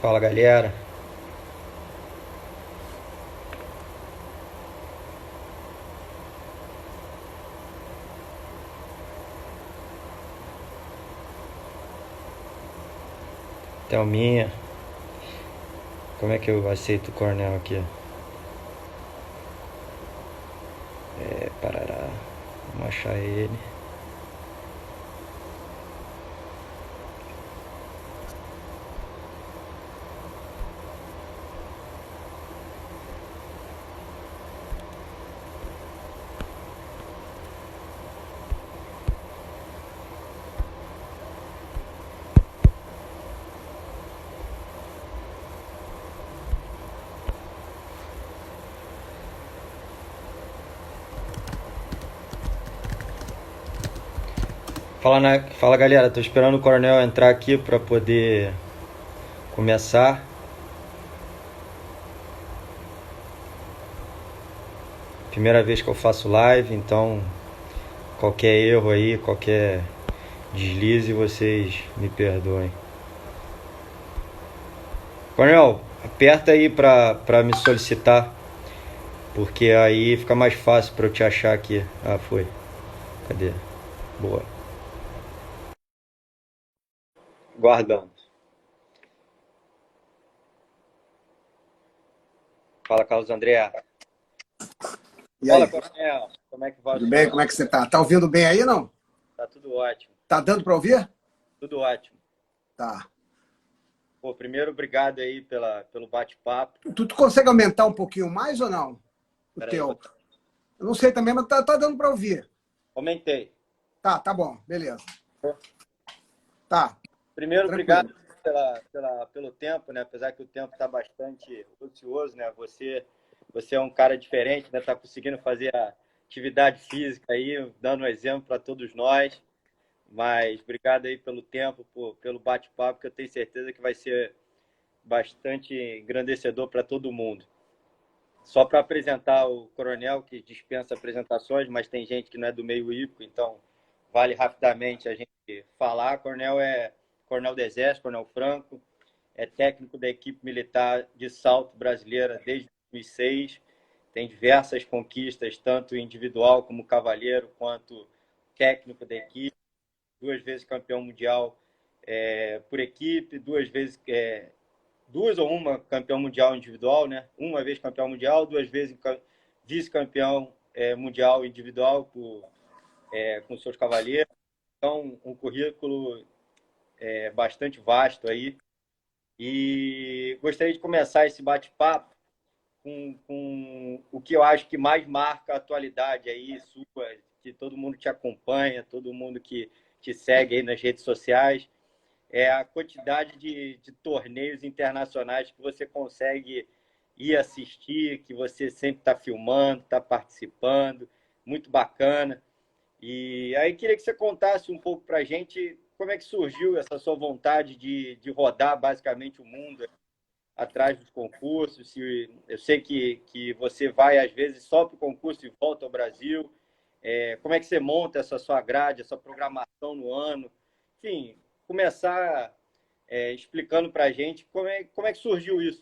Fala, galera. Thelminha. Como é que eu aceito o Cornel aqui? Parará. Vamos achar ele. Fala, galera. Tô esperando o Cornel entrar aqui pra poder começar. Primeira vez que eu faço live, então qualquer erro aí, qualquer deslize, vocês me perdoem. Cornel, aperta aí pra me solicitar, porque aí fica mais fácil pra eu te achar aqui. Ah, foi. Cadê? Boa. Guardando. Fala, Carlos André. E Fala, aí, Coronel. Como é que vai tudo os bem? planos? Como é que você tá? Tá ouvindo bem aí, não? Tá tudo ótimo. Tá dando para ouvir? Tudo ótimo. Tá. Pô, primeiro, obrigado aí pelo bate-papo. Tu consegue aumentar um pouquinho mais ou não? O Peraí, teu? Eu não sei também, mas tá dando para ouvir. aumentei. Tá bom, beleza. Tá, Primeiro, obrigado tranquilo. pelo tempo, né? Apesar que o tempo está bastante ocioso, né? Você é um cara diferente, né? Tá conseguindo fazer a atividade física aí, dando um exemplo para todos nós. Mas obrigado aí pelo tempo, pelo bate-papo, que eu tenho certeza que vai ser bastante engrandecedor para todo mundo. Só para apresentar o Coronel, que dispensa apresentações, mas tem gente que não é do meio hípico, então vale rapidamente a gente falar. Coronel é Coronel do Exército, Coronel Franco, é técnico da equipe militar de salto brasileira desde 2006, tem diversas conquistas, tanto individual como cavaleiro, quanto técnico da equipe, duas vezes campeão mundial por equipe, duas ou uma campeão mundial individual, né? Uma vez campeão mundial, duas vezes vice-campeão mundial individual com seus cavaleiros. Então, um currículo bastante vasto aí. E gostaria de começar esse bate-papo com o que eu acho que mais marca a atualidade aí sua, que todo mundo te acompanha, todo mundo que te segue aí nas redes sociais, é a quantidade de torneios internacionais que você consegue ir assistir, que você sempre está filmando, está participando, muito bacana. E aí queria que você contasse um pouco para a gente como é que surgiu essa sua vontade de rodar basicamente o mundo atrás dos concursos. Eu sei que você vai às vezes só para o concurso e volta ao Brasil. Como é que você monta essa sua grade, essa programação no ano? Enfim, começar explicando para a gente como é que surgiu isso.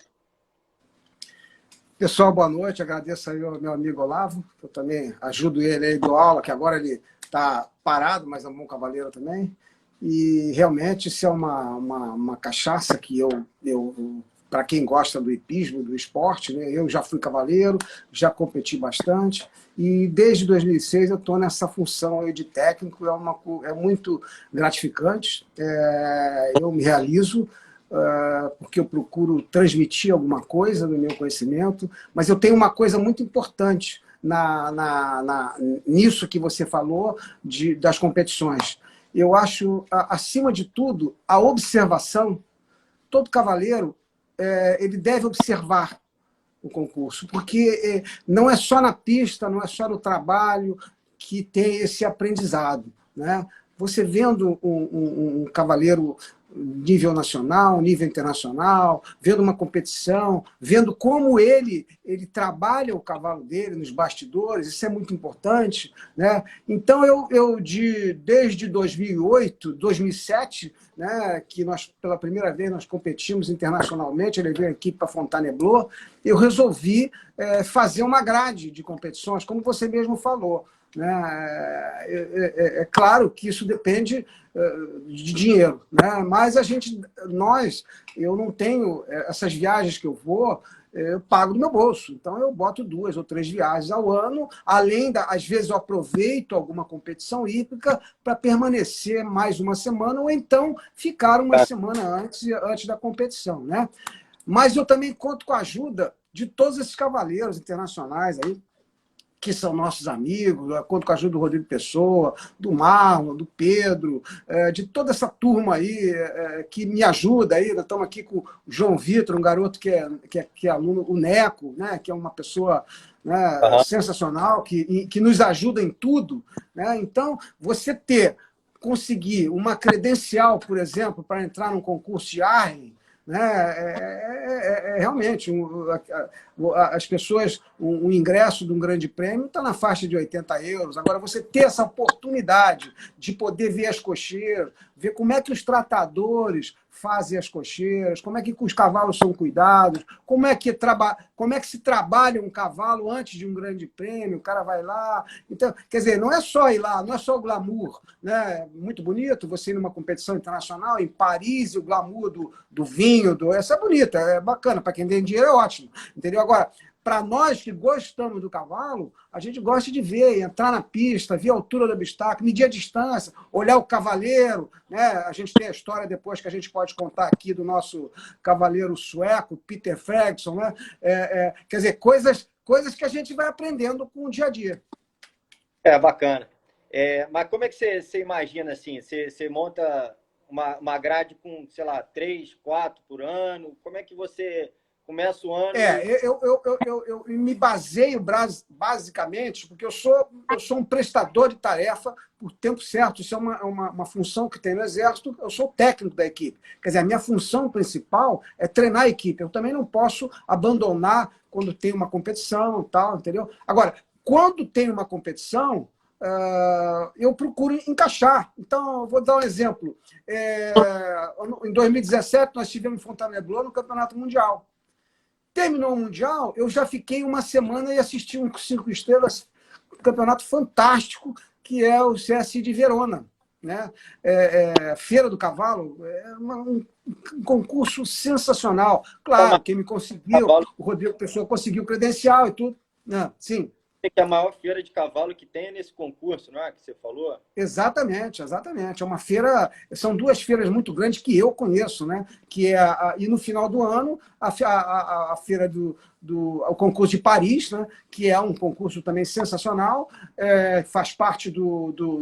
Pessoal, boa noite. Agradeço aí ao meu amigo Olavo. Eu também ajudo ele aí, dou aula, que agora ele está parado, mas é um bom cavaleiro também. E realmente isso é uma cachaça que eu para quem gosta do hipismo, do esporte, né? Eu já fui cavaleiro, já competi bastante, e desde 2006 eu estou nessa função aí de técnico, é muito gratificante, eu me realizo, porque eu procuro transmitir alguma coisa do meu conhecimento, mas eu tenho uma coisa muito importante nisso que você falou das competições. Eu acho, acima de tudo, a observação. Todo cavaleiro ele deve observar o concurso, porque não é só na pista, não é só no trabalho que tem esse aprendizado, né? você vendo um cavaleiro nível nacional, nível internacional, vendo uma competição, vendo como ele trabalha o cavalo dele nos bastidores, isso é muito importante, né? Então, desde 2008, 2007, né, que nós, pela primeira vez, nós competimos internacionalmente, ele veio aqui para Fontainebleau, eu resolvi fazer uma grade de competições, como você mesmo falou. Né? É claro que isso depende de dinheiro, né? Mas eu não tenho essas viagens que eu vou, eu pago do meu bolso. Então eu boto 2 ou 3 viagens ao ano, às vezes eu aproveito alguma competição hípica para permanecer mais uma semana ou então ficar uma semana antes da competição, né? Mas eu também conto com a ajuda de todos esses cavaleiros internacionais aí, que são nossos amigos, conto com a ajuda do Rodrigo Pessoa, do Marlon, do Pedro, de toda essa turma aí que me ajuda aí. Nós estamos aqui com o João Vitor, um garoto que é aluno, o Neco, né, que é uma pessoa, né, sensacional, que nos ajuda em tudo. Né? Então, você conseguir uma credencial, por exemplo, para entrar num concurso de ARREN, né? Realmente, as pessoas, um ingresso de um grande prêmio está na faixa de 80 euros. Agora, você ter essa oportunidade de poder ver as cocheiras, ver como é que os tratadores fazem as cocheiras, como é que os cavalos são cuidados, como é que se trabalha um cavalo antes de um grande prêmio, o cara vai lá. Então, quer dizer, não é só ir lá, não é só o glamour, né? Muito bonito você ir numa competição internacional, em Paris, e o glamour do vinho, essa é bonita, é bacana, para quem tem dinheiro é ótimo, entendeu? Agora, para nós que gostamos do cavalo, a gente gosta de ver, entrar na pista, ver a altura do obstáculo, medir a distância, olhar o cavaleiro. Né? A gente tem a história depois que a gente pode contar aqui do nosso cavaleiro sueco, Peter Fredriksson. Né? Quer dizer, coisas que a gente vai aprendendo com o dia a dia. Bacana. Mas como é que você imagina assim? Você monta uma grade com, sei lá, 3, 4 por ano? Como é que você começa o ano? Eu me baseio basicamente porque eu sou um prestador de tarefa por tempo certo. Isso é uma função que tem no Exército. Eu sou técnico da equipe. Quer dizer, a minha função principal é treinar a equipe. Eu também não posso abandonar quando tem uma competição e tal, entendeu? Agora, quando tem uma competição, eu procuro encaixar. Então, eu vou dar um exemplo. Em 2017, nós tivemos em Fontainebleau no Campeonato Mundial. Terminou o Mundial, eu já fiquei uma semana e assisti um 5 estrelas, um campeonato fantástico, que é o CSI de Verona. Né? Feira do Cavalo, um concurso sensacional. Claro, quem me conseguiu, o Rodrigo Pessoa conseguiu credencial e tudo. Sim. Que é a maior feira de cavalo que tem nesse concurso, não é? Que você falou? Exatamente. É uma feira, são 2 feiras muito grandes que eu conheço, né? Que e no final do ano, a feira o concurso de Paris, né? Que é um concurso também sensacional, faz parte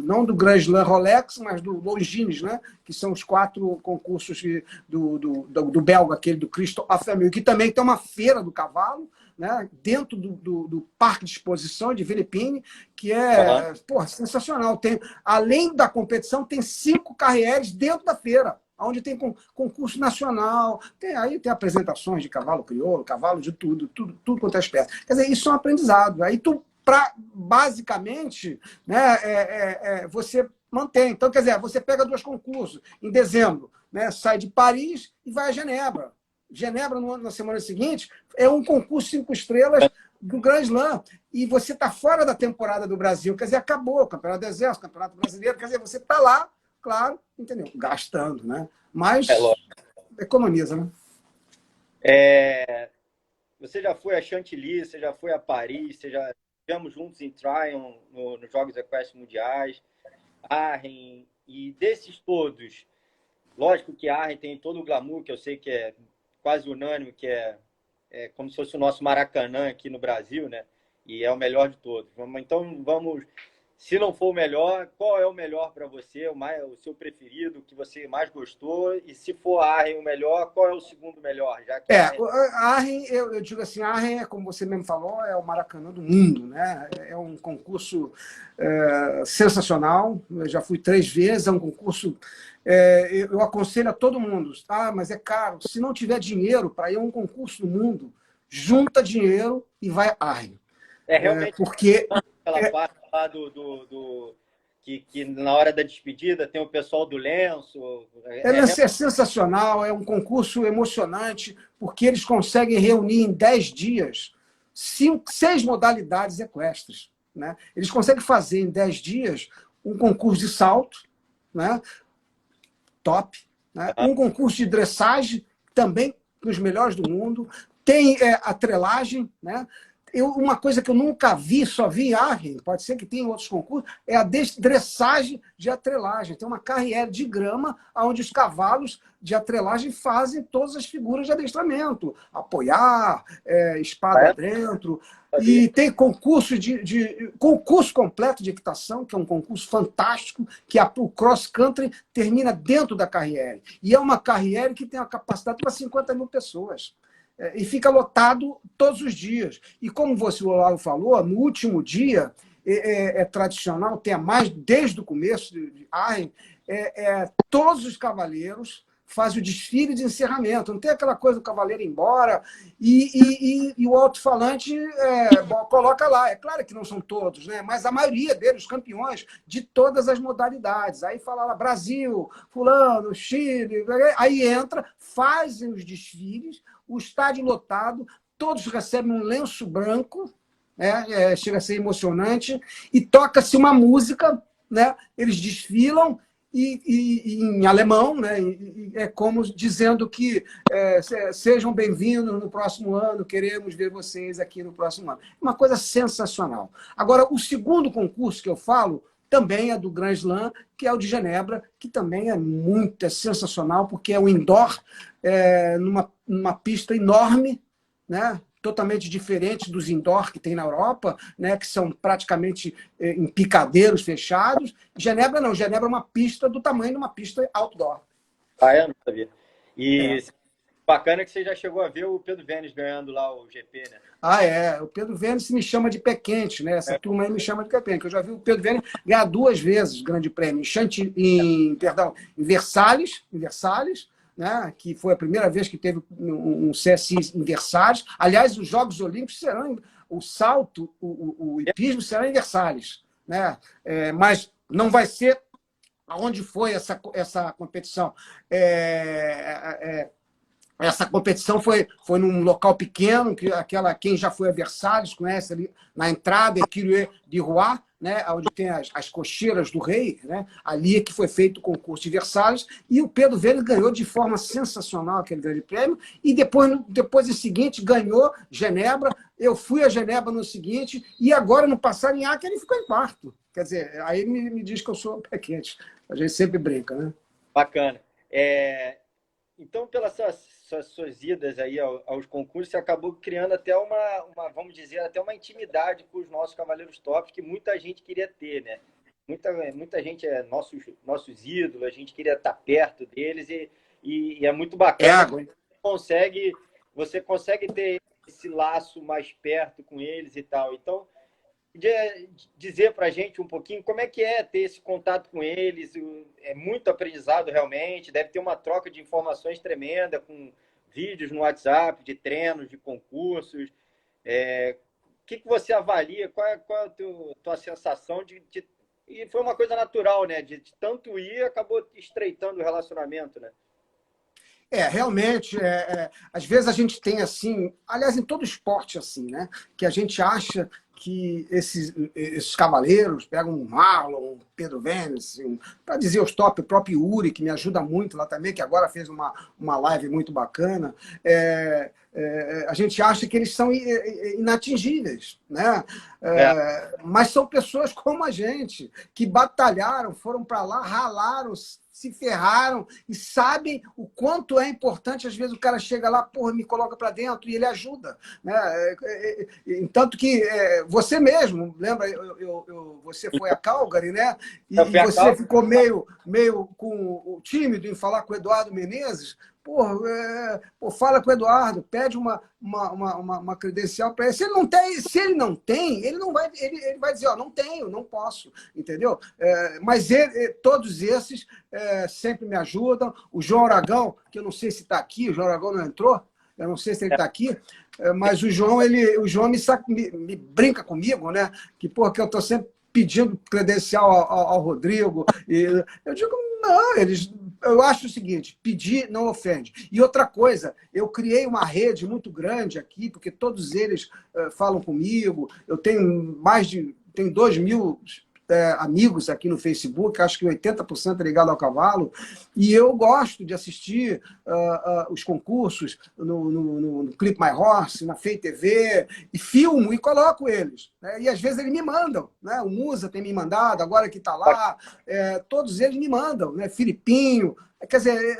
não do Grand Slam Rolex, mas do Longines, né? Que são os 4 concursos do belga, aquele do Christophe Afamil, que também tem uma feira do cavalo, né, dentro do parque de exposição de Villepine, que é sensacional. Além da competição, tem 5 carreires dentro da feira, onde tem concurso nacional, aí tem apresentações de cavalo crioulo, cavalo de tudo quanto é espécie. Quer dizer, isso é um aprendizado. Aí basicamente, né, você mantém. Então, quer dizer, você pega 2 concursos em dezembro, né, sai de Paris e vai a Genebra. Genebra, na semana seguinte, é um concurso 5 estrelas do Grand Slam. E você está fora da temporada do Brasil. Quer dizer, acabou o Campeonato do Exército, o Campeonato Brasileiro. Quer dizer, você está lá, claro, entendeu? Gastando, né? Mas economiza, né? Você já foi a Chantilly, você já foi a Paris, você já estivemos juntos em Tryon, nos Jogos Equestres Mundiais, Arren, e desses todos, lógico que a Arren tem todo o glamour, que eu sei que é quase unânime, que é como se fosse o nosso Maracanã aqui no Brasil, né? E é o melhor de todos. Então, Se não for o melhor, qual é o melhor para você, o seu preferido, o que você mais gostou? E se for a Arren o melhor, qual é o segundo melhor? Já que a Arren... A Arren, eu digo assim, a Arren, como você mesmo falou, é o Maracanã do mundo, né? É um concurso sensacional. Eu já fui 3 vezes, é um concurso. Eu aconselho a todo mundo. Mas é caro. Se não tiver dinheiro para ir a um concurso no mundo, junta dinheiro e vai à Arren. Realmente Porque aquela parte lá que na hora da despedida tem o pessoal do lenço. É sensacional, é um concurso emocionante, porque eles conseguem reunir em 10 dias 6 modalidades equestres. Né? Eles conseguem fazer em 10 dias um concurso de salto, né? Top, né? Um concurso de dressagem, também os melhores do mundo, tem a trelagem, né? Uma coisa que eu nunca vi, só vi em Arren, pode ser que tenha em outros concursos, é a dressagem de atrelagem. Tem uma carrière de grama onde os cavalos de atrelagem fazem todas as figuras de adestramento. Apoiar, espada dentro. E tem concurso concurso completo de equitação, que é um concurso fantástico, que o cross-country termina dentro da carrière. E é uma carrière que tem a capacidade para 50 mil pessoas. E fica lotado todos os dias. E como você, Olavo, falou, no último dia, é tradicional, tem a mais, desde o começo de Arren, todos os cavaleiros fazem o desfile de encerramento. Não tem aquela coisa do cavaleiro ir embora e o alto-falante coloca lá. É claro que não são todos, né? Mas a maioria deles, os campeões de todas as modalidades. Aí fala lá, Brasil, fulano, Chile, aí entra, fazem os desfiles, o estádio lotado, todos recebem um lenço branco, chega a ser emocionante, e toca-se uma música, né? Eles desfilam em alemão, né? É como dizendo que sejam bem-vindos no próximo ano, queremos ver vocês aqui no próximo ano. Uma coisa sensacional. Agora, o segundo concurso que eu falo também é do Grand Slam, que é o de Genebra, que também é sensacional, porque é um indoor, numa pista enorme, né? Totalmente diferente dos indoor que tem na Europa, né? Que são praticamente em picadeiros fechados. Genebra não, Genebra é uma pista do tamanho de uma pista outdoor. Eu não sabia. E bacana que você já chegou a ver o Pedro Vênis ganhando lá o GP, né? O Pedro Vênis me chama de pé quente, né? Essa turma aí me chama de pé quente. Eu já vi o Pedro Vênis ganhar 2 vezes o Grande Prêmio, em Versalhes, né? Que foi a primeira vez que teve um CSI em Versalhes. Aliás, os Jogos Olímpicos serão, o salto, o hipismo será em Versalhes, né? Mas não vai ser aonde foi essa competição. Essa competição foi num local pequeno, quem já foi a Versalhes conhece ali na entrada, Écurie de Roi, né, onde tem as cocheiras do rei, né, ali é que foi feito o concurso de Versalhes, e o Pedro Vênis ganhou de forma sensacional aquele grande prêmio, e depois em seguinte ganhou Genebra, eu fui a Genebra no seguinte, e agora no passado em Aachen ele ficou em quarto. Quer dizer, aí me diz que eu sou pé quente. A gente sempre brinca, né? Bacana. Então, pelas suas idas aí aos concursos, você acabou criando até vamos dizer, até uma intimidade com os nossos cavaleiros top, que muita gente queria ter, né? Muita gente é nossos ídolos, a gente queria estar perto deles e é muito bacana. Você consegue ter esse laço mais perto com eles e tal. Então, dizer para a gente um pouquinho como é que é ter esse contato com eles. É muito aprendizado realmente, deve ter uma troca de informações tremenda com vídeos no WhatsApp, de treinos, de concursos. O que você avalia? Qual é a tua sensação e foi uma coisa natural, né? De tanto ir, acabou estreitando o relacionamento, né? Realmente, às vezes a gente tem assim, aliás, em todo esporte assim, né? Que a gente acha que esses cavaleiros pegam um Marlon, um Pedro Vênis, para dizer os top, o próprio Uri, que me ajuda muito lá também, que agora fez uma live muito bacana. A gente acha que eles são inatingíveis, né? Mas são pessoas como a gente, que batalharam, foram para lá, ralaram, se ferraram e sabem o quanto é importante. Às vezes o cara chega lá, porra, me coloca para dentro e ele ajuda. Né? Tanto que você mesmo, lembra, você foi a Calgary, né? E você ficou meio com tímido em falar com o Eduardo Menezes. Porra, fala com o Eduardo, pede uma credencial para ele. Se ele não tem, ele não vai, ele vai dizer, ó, não tenho, não posso, entendeu? Mas todos esses sempre me ajudam. O João Aragão, que eu não sei se está aqui, o João Aragão não entrou, eu não sei se ele está aqui, mas o João me brinca comigo, né? Que eu estou sempre pedindo credencial ao Rodrigo. E eu digo, não, eu acho o seguinte, pedir não ofende. E outra coisa, eu criei uma rede muito grande aqui, porque todos eles falam comigo, eu tenho tenho 2.000 amigos aqui no Facebook, acho que 80% é ligado ao cavalo, e eu gosto de assistir os concursos no Clip My Horse, na Fei TV, e filmo e coloco eles. Né? E às vezes eles me mandam. Né? O Musa tem me mandado, agora que está lá, todos eles me mandam. Né? Filipinho, quer dizer,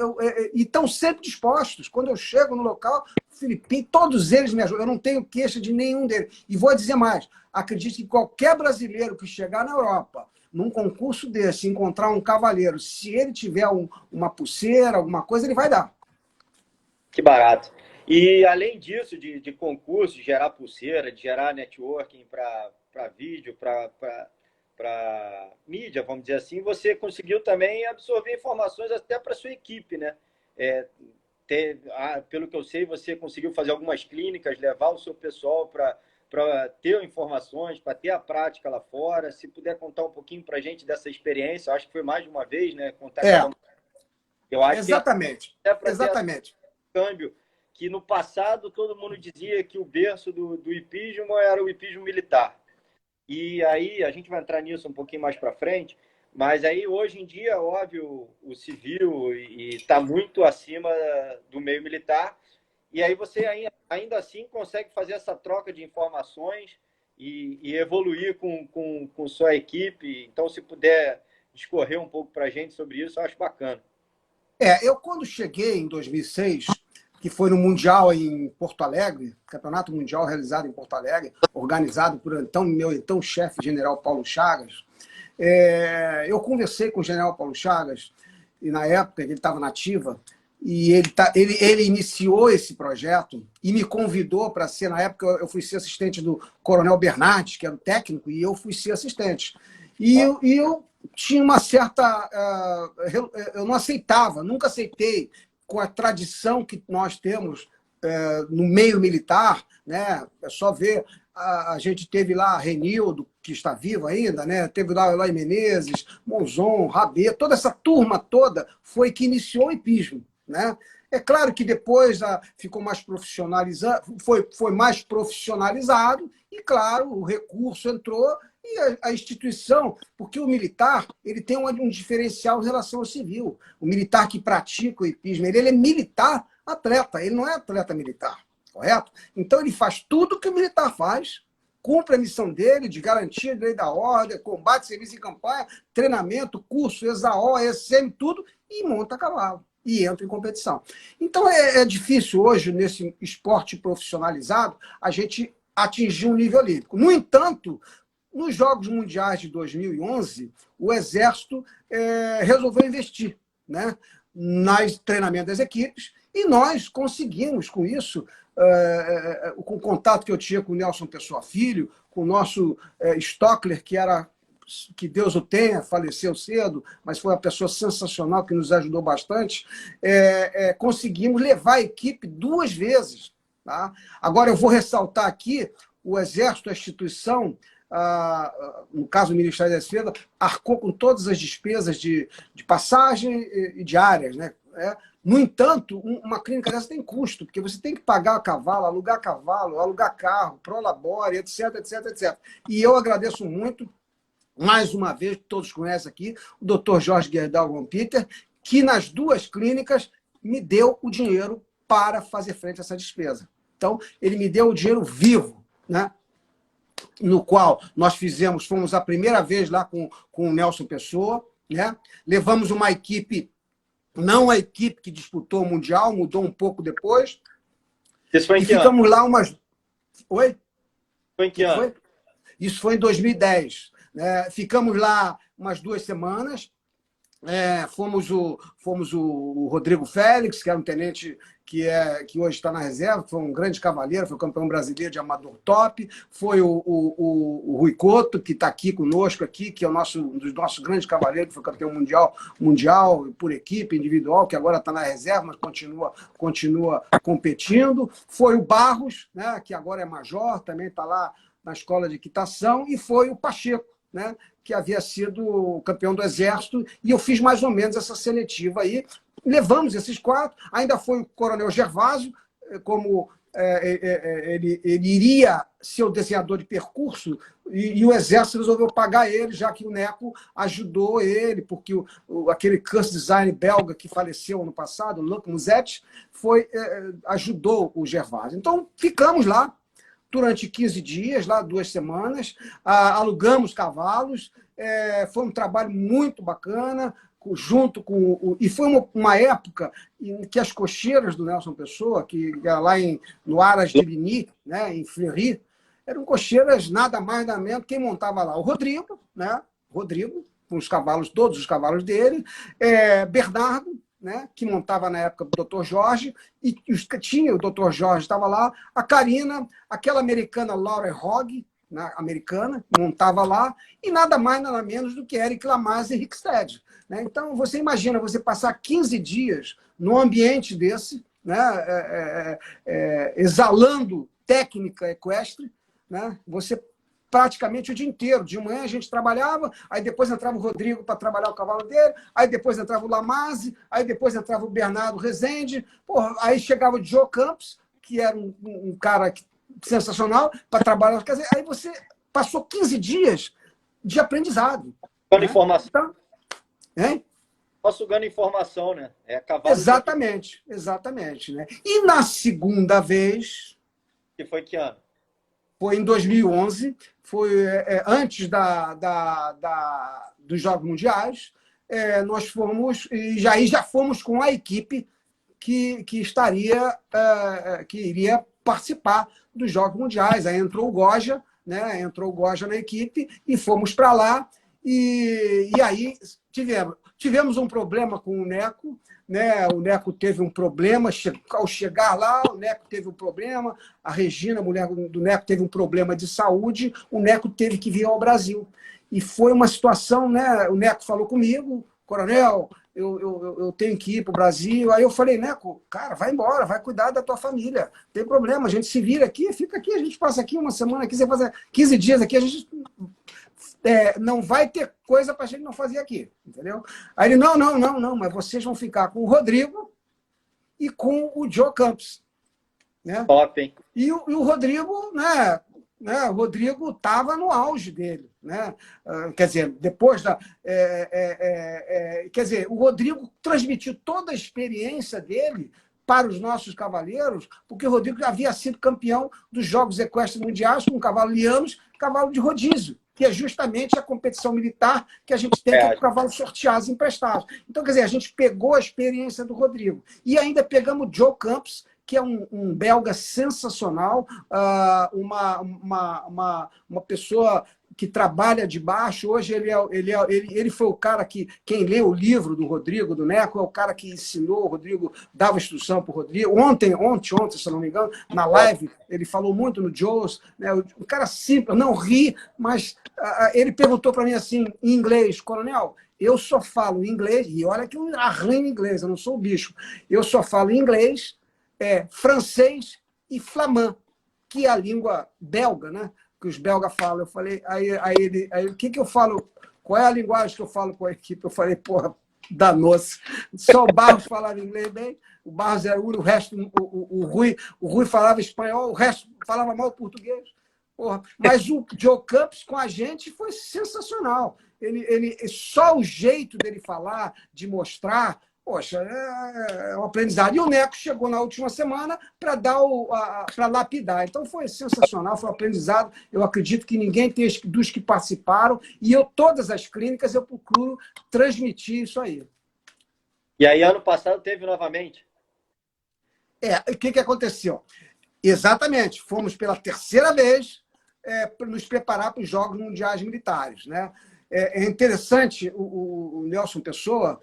e estão sempre dispostos. Quando eu chego no local, Filipinho, todos eles me ajudam. Eu não tenho queixa de nenhum deles. E vou dizer mais, acredito que qualquer brasileiro que chegar na Europa, num concurso desse, encontrar um cavaleiro, se ele tiver uma pulseira, alguma coisa, ele vai dar. Que barato. E além disso, de concurso, de gerar pulseira, de gerar networking para vídeo, para mídia, vamos dizer assim, você conseguiu também absorver informações até para a sua equipe, né? Pelo que eu sei, você conseguiu fazer algumas clínicas, levar o seu pessoal para ter informações, para ter a prática lá fora. Se puder contar um pouquinho para a gente dessa experiência, eu acho que foi mais de uma vez, né? Contar eu acho exatamente. Que é exatamente. Câmbio, que no passado todo mundo dizia que o berço do hipismo era o hipismo militar. E aí a gente vai entrar nisso um pouquinho mais para frente, mas aí hoje em dia, óbvio, o civil está muito acima do meio militar. E aí você ainda assim consegue fazer essa troca de informações e evoluir com sua equipe. Então, se puder discorrer um pouco para a gente sobre isso, eu acho bacana. Eu quando cheguei em 2006, que foi no Mundial em Porto Alegre, Campeonato Mundial realizado em Porto Alegre, organizado por meu chefe, General Paulo Chagas, eu conversei com o General Paulo Chagas, e na época ele estava na ativa, e ele iniciou esse projeto e me convidou para ser, na época eu fui ser assistente do Coronel Bernardes, que era o técnico, e eu fui ser assistente. E eu tinha uma certa... eu não aceitava, nunca aceitei, com a tradição que nós temos no meio militar, né? É só ver, a gente teve lá Renildo, que está vivo ainda, né? Teve lá Eloy Menezes, Monzon, Rabê, toda essa turma toda foi que iniciou o hipismo. Né? É claro que depois ficou mais profissionalizado, foi mais profissionalizado, e claro, o recurso entrou e a instituição, porque o militar ele tem um diferencial em relação ao civil. O militar que pratica o hipismo, ele é militar atleta, ele não é atleta militar, correto? Então ele faz tudo que o militar faz, cumpre a missão dele de garantia de lei da ordem, combate, serviço em campanha, treinamento, curso, ESAO, ESM, tudo, e monta cavalo. E entra em competição. Então, é difícil hoje, nesse esporte profissionalizado, a gente atingir um nível olímpico. No entanto, nos Jogos Mundiais de 2011, o Exército resolveu investir, né, no treinamento das equipes, e nós conseguimos, com isso, com o contato que eu tinha com o Nelson Pessoa Filho, com o nosso Stockler, que Deus o tenha, faleceu cedo, mas foi uma pessoa sensacional que nos ajudou bastante, conseguimos levar a equipe 2 vezes. Tá? Agora, eu vou ressaltar aqui, o Exército, a instituição, no caso do Ministério da Defesa, arcou com todas as despesas de passagem e diárias. Né? No entanto, uma clínica dessa tem custo, porque você tem que pagar cavalo, alugar carro, prolabore, etc, etc, etc. E eu agradeço muito, mais uma vez, todos conhecem aqui, o Dr. Jorge Gerdau Von Peter, que nas 2 clínicas me deu o dinheiro para fazer frente a essa despesa. Então, ele me deu o dinheiro vivo, né? No qual nós fomos a primeira vez lá com o Nelson Pessoa, né? Levamos uma equipe, não a equipe que disputou o Mundial, mudou um pouco depois. Isso foi em e que ficamos ano? lá umas... Oi? Foi em que ano? Foi? Isso foi em 2010. Né? Ficamos lá umas 2 semanas. Fomos o Rodrigo Félix, que era um tenente que hoje está na reserva, foi um grande cavaleiro, foi campeão brasileiro de amador top. Foi o Rui Couto, que está aqui conosco, aqui, que é um dos nossos grandes cavaleiros, que foi campeão mundial por equipe, individual, que agora está na reserva, mas continua competindo. Foi o Barros, né, que agora é major, também está lá na escola de equitação, e foi o Pacheco, né, que havia sido campeão do Exército, e eu fiz mais ou menos essa seletiva aí. Levamos esses 4, ainda foi o Coronel Gervásio, como ele iria ser o desenhador de percurso, e o Exército resolveu pagar ele, já que o Neco ajudou ele, porque aquele curse design belga que faleceu ano passado, o Luc Musset, ajudou o Gervásio. Então, ficamos lá durante 15 dias, lá 2 semanas, alugamos cavalos, foi um trabalho muito bacana, junto com e foi uma época em que as cocheiras do Nelson Pessoa, que era lá no Aras de Ligny, né, em Fleury, eram cocheiras nada mais nada menos. Quem montava lá? O Rodrigo, né? Rodrigo, com os cavalos, todos os cavalos dele, Bernardo, né, que montava na época do Dr. Jorge, e tinha o Dr. Jorge, estava lá, a Karina, aquela americana Laura Hogg, né, americana, montava lá, e nada mais, nada menos do que Eric Lamaze e Rick Stead. Né? Então, você imagina você passar 15 dias num ambiente desse, né, exalando técnica equestre, né? Você praticamente o dia inteiro. De manhã a gente trabalhava, aí depois entrava o Rodrigo para trabalhar o cavalo dele, aí depois entrava o Lamaze, aí depois entrava o Bernardo Rezende, porra, aí chegava o Joe Campos, que era um cara sensacional, para trabalhar. Quer dizer, aí você passou 15 dias de aprendizado. Sugando informação. Então, hein? Só sugando informação, né? Cavalo exatamente. Né? E na segunda vez... Que foi que ano? Foi em 2011, foi antes dos Jogos Mundiais. Nós fomos, e já fomos com a equipe que iria participar dos Jogos Mundiais. Aí entrou o Goja, né? Entrou o Goja na equipe e fomos para lá. E aí tivemos um problema com o Neco, né? O Neco teve um problema, ao chegar lá, o Neco teve um problema, a Regina, a mulher do Neco, teve um problema de saúde, o Neco teve que vir ao Brasil. E foi uma situação, né? O Neco falou comigo, Coronel, eu tenho que ir para o Brasil. Aí eu falei, Neco, cara, vai embora, vai cuidar da tua família, não tem problema, a gente se vira aqui, fica aqui, a gente passa aqui uma semana, aqui, você faz 15 dias aqui, a gente... não vai ter coisa para a gente não fazer aqui, entendeu? Aí ele, não, mas vocês vão ficar com o Rodrigo e com o Joe Campos. Né? Top, hein? E o Rodrigo, né? O Rodrigo estava no auge dele. Né? Quer dizer, depois da... quer dizer, o Rodrigo transmitiu toda a experiência dele para os nossos cavaleiros, porque o Rodrigo já havia sido campeão dos Jogos Equestres Mundiais com o cavalo Lianos, cavalo de rodízio, que é justamente a competição militar que a gente tem, que é o cavalo sorteados emprestados. Então, quer dizer, a gente pegou a experiência do Rodrigo. E ainda pegamos o Joe Campos, que é um belga sensacional, uma pessoa que trabalha de baixo. Hoje ele foi o cara que, quem lê o livro do Rodrigo, do Neco, é o cara que ensinou o Rodrigo, dava instrução para o Rodrigo. Ontem, se eu não me engano, na live, ele falou muito no Joe's, né? O cara simples, não ri, mas ele perguntou para mim assim, em inglês, Coronel, eu só falo inglês, e olha que eu arranho inglês, eu não sou bicho, eu só falo inglês, francês e flamand, que é a língua belga, né? Que os belgas falam. Eu falei, aí o que eu falo? Qual é a linguagem que eu falo com a equipe? Eu falei, porra, danou-se. Só o Barros falava inglês bem, o Barros era o resto, o Rui falava espanhol, o resto falava mal português. Porra. Mas o Joe Campos com a gente foi sensacional. Só o jeito dele falar, de mostrar, Poxa, é um aprendizado. E o Neco chegou na última semana para para lapidar. Então foi sensacional, foi um aprendizado. Eu acredito que ninguém dos que participaram, e todas as clínicas, eu procuro transmitir isso aí. E aí, ano passado, teve novamente. O que aconteceu? Exatamente, fomos pela terceira vez nos preparar para os Jogos Mundiais Militares. Né? É interessante, o Nelson Pessoa,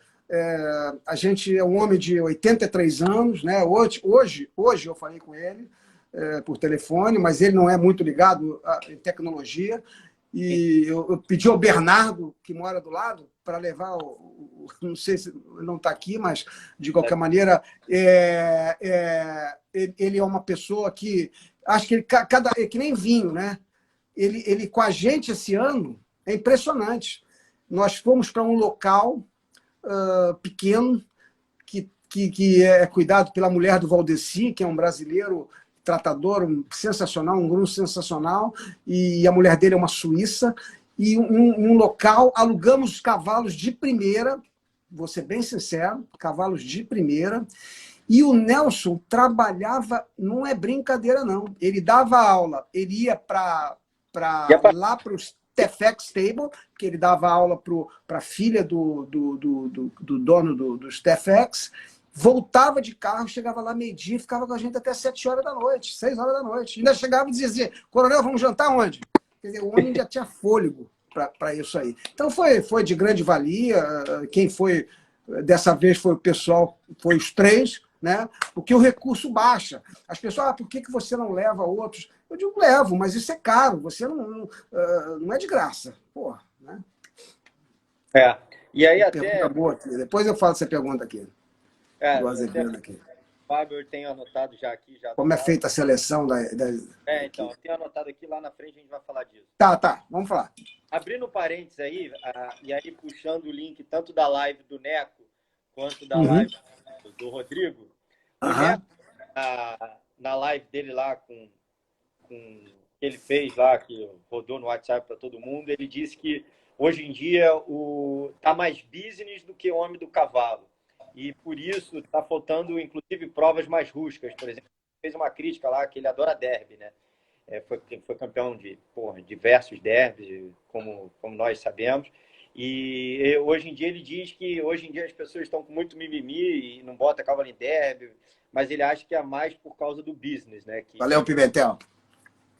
a gente é um homem de 83 anos, né? Hoje eu falei com ele por telefone, mas ele não é muito ligado em tecnologia, e eu pedi ao Bernardo, que mora do lado, para levar não sei se não está aqui, mas de qualquer maneira ele é uma pessoa que acho que ele é que nem vinho, né? Ele com a gente esse ano é impressionante. Nós fomos para um local pequeno que é cuidado pela mulher do Valdeci, que é um brasileiro tratador sensacional, um grupo sensacional, e a mulher dele é uma suíça, e um local, alugamos os cavalos de primeira, vou ser bem sincero, cavalos de primeira, e o Nelson trabalhava, não é brincadeira não, ele dava aula, ele ia lá para os TFX Stable, que ele dava aula para a filha do dono dos TFX, voltava de carro, chegava lá meio-dia, ficava com a gente até 7 horas da noite, 6 horas da noite. Ainda chegava e dizia assim, coronel, vamos jantar onde? Quer dizer, o homem já tinha fôlego para isso aí. Então foi de grande valia. Quem foi dessa vez foi o pessoal, foi os 3, né? Porque o recurso baixa. As pessoas, por que você não leva outros? Eu digo, levo, mas isso é caro, você não é de graça. Porra, né? E aí Pergunta boa aqui. Depois eu falo essa pergunta aqui. Do Azevedo aqui. Fábio, eu tenho anotado já aqui. Como é feita a seleção então, eu tenho anotado aqui, lá na frente a gente vai falar disso. Tá, vamos falar. Abrindo parênteses aí, e aí puxando o link tanto da live do Neco, quanto da live do Rodrigo, o Neco, na live dele lá, que ele fez lá, que rodou no WhatsApp para todo mundo, ele disse que hoje em dia tá mais business do que o homem do cavalo. E por isso está faltando, inclusive, provas mais rústicas. Por exemplo, fez uma crítica lá que ele adora derby, né? Foi campeão de diversos derbys, como nós sabemos. E hoje em dia ele diz que hoje em dia as pessoas estão com muito mimimi e não bota cavalo em derby, mas ele acha que é mais por causa do business, né? Valeu, Pimentel.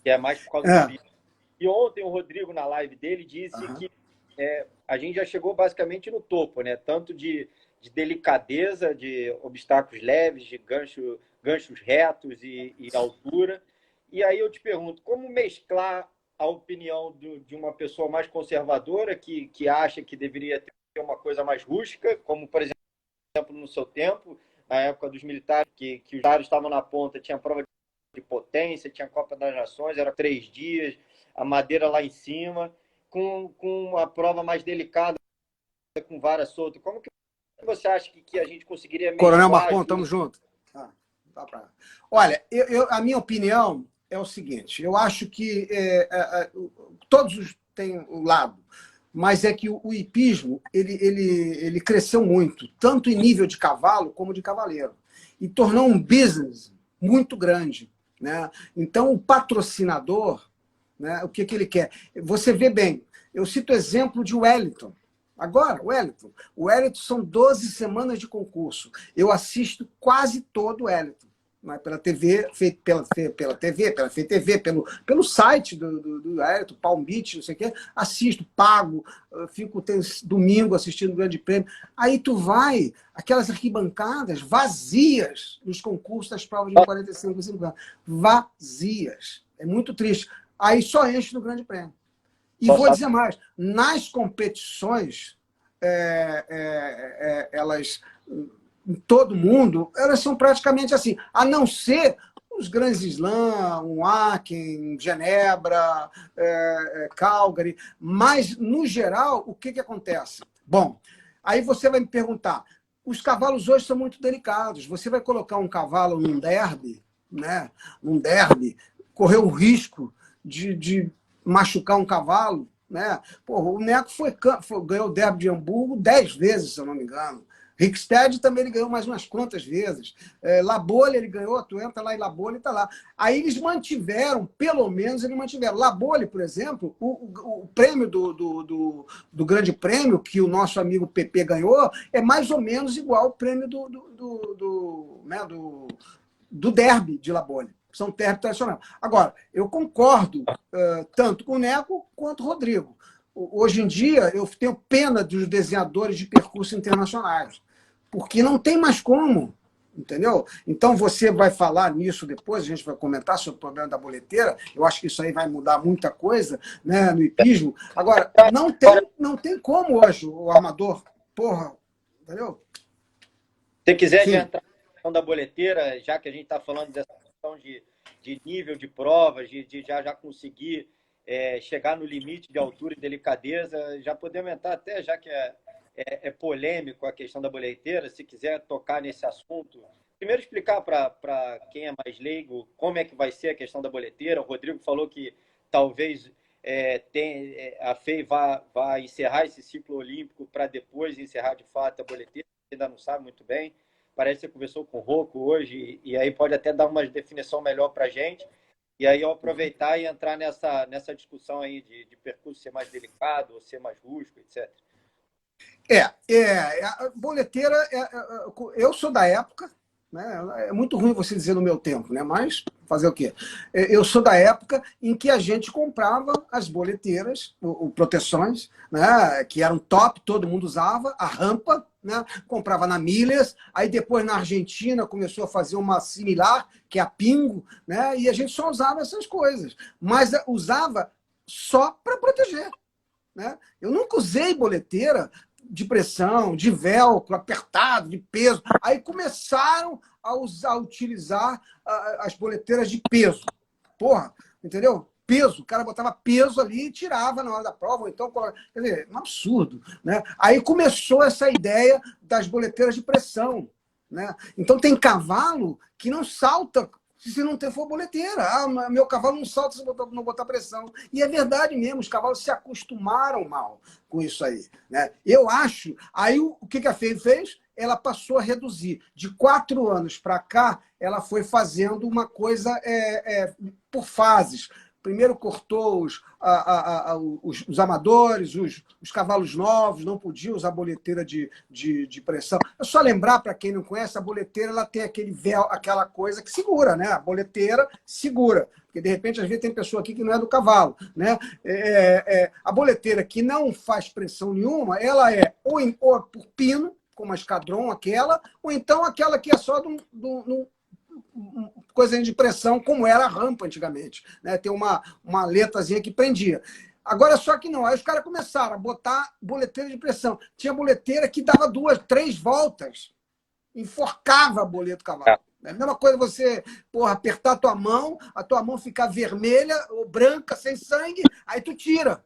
Que é mais por causa do business. E ontem o Rodrigo, na live dele, disse que a gente já chegou basicamente no topo, né? Tanto de delicadeza, de obstáculos leves, de ganchos retos e altura. E aí eu te pergunto, como mesclar a opinião de uma pessoa mais conservadora, que acha que deveria ter uma coisa mais rústica, como, por exemplo, no seu tempo, na época dos militares, que os militares estavam na ponta, tinha prova de potência, tinha Copa das Nações, era 3 dias, a madeira lá em cima, com uma prova mais delicada, com vara solta. Como que você acha que a gente conseguiria mesclar? Coronel Marcon, estamos juntos. Olha, a minha opinião é o seguinte, eu acho que todos têm um lado, mas é que o hipismo ele cresceu muito, tanto em nível de cavalo como de cavaleiro, e tornou um business muito grande. Né? Então, o patrocinador, né, o que ele quer? Você vê bem, eu cito o exemplo de Wellington. Agora, o Wellington são 12 semanas de concurso. Eu assisto quase todo o Wellington. Pela TV, pela TV, pela FTV, pelo site do Wellington, Palm Beach, não sei o quê, assisto, pago, fico domingo assistindo o Grande Prêmio. Aí tu vai, aquelas arquibancadas vazias nos concursos das provas de 45 e 50. Vazias. É muito triste. Aí só enche no Grande Prêmio. E vou dizer mais, nas competições, elas, em todo mundo, elas são praticamente assim, a não ser os grandes slams, um Aachen, Genebra, Calgary, mas, no geral, o que acontece? Bom, aí você vai me perguntar, os cavalos hoje são muito delicados, você vai colocar um cavalo num derby, né? Num derby, correr o risco de machucar um cavalo, né? Porra, o Neco ganhou o derby de Hamburgo 10 vezes, se eu não me engano. Rickstead também ele ganhou mais umas quantas vezes. Labolle ele ganhou, tu entra lá em Labolle e está lá. Aí eles mantiveram, pelo menos eles mantiveram. Labolle, por exemplo, o prêmio do Grande Prêmio que o nosso amigo PP ganhou é mais ou menos igual ao prêmio do Derby de Labolle. São derby tradicional. Agora, eu concordo tanto com o Neco quanto o Rodrigo. Hoje em dia, eu tenho pena dos desenhadores de percurso internacionais, porque não tem mais como, entendeu? Então, você vai falar nisso depois, a gente vai comentar sobre o problema da boleteira, eu acho que isso aí vai mudar muita coisa, né, no hipismo. Agora, não tem como hoje o armador, porra, entendeu? Se quiser adiantar a questão da boleteira, já que a gente está falando dessa questão de nível de provas, de já conseguir chegar no limite de altura e delicadeza, já podemos entrar até, já que é polêmico a questão da boleteira, se quiser tocar nesse assunto. Primeiro explicar para quem é mais leigo como é que vai ser a questão da boleteira. O Rodrigo falou que talvez a FEI vá encerrar esse ciclo olímpico para depois encerrar de fato a boleteira, ainda não sabe muito bem. Parece que você conversou com o Rocco hoje, e aí pode até dar uma definição melhor para a gente. E aí eu aproveitar e entrar nessa discussão aí de percurso ser mais delicado, ou ser mais rústico, etc. A boleteira, eu sou da época, né? É muito ruim você dizer no meu tempo, né? Mas fazer o quê? Eu sou da época em que a gente comprava as boleteiras, proteções, né? Que eram top, todo mundo usava, a rampa, né? Comprava na Milhas, aí depois na Argentina começou a fazer uma similar, que é a Pingo, né? E a gente só usava essas coisas, mas usava só para proteger. Né? Eu nunca usei boleteira de pressão, de velcro, apertado, de peso. Aí começaram a utilizar as boleteiras de peso. Porra, entendeu? Peso. O cara botava peso ali e tirava na hora da prova. Ou então, quer dizer, um absurdo. Né? Aí começou essa ideia das boleteiras de pressão. Né? Então tem cavalo que não salta se não for boleteira. Meu cavalo não salta se não botar pressão. E é verdade mesmo, os cavalos se acostumaram mal com isso aí. Né? Eu acho... Aí o que a FEI fez? Ela passou a reduzir. De 4 anos para cá, ela foi fazendo uma coisa por fases. Primeiro cortou os amadores, os cavalos novos, não podiam usar boleteira de pressão. É só lembrar, para quem não conhece, a boleteira ela tem aquele véu, aquela coisa que segura, né? A boleteira segura. Porque, de repente, às vezes tem pessoa aqui que não é do cavalo. Né? A boleteira que não faz pressão nenhuma, ela ou por pino, como a Escadron, ou então aquela que é só coisa de pressão, como era a rampa antigamente. Né? Tem uma letrazinha que prendia. Agora, só que não. Aí os caras começaram a botar boleteira de pressão. Tinha boleteira que dava 2, 3 voltas, enforcava a boleta do cavalo. É a mesma coisa você apertar a tua mão ficar vermelha ou branca, sem sangue, aí tu tira.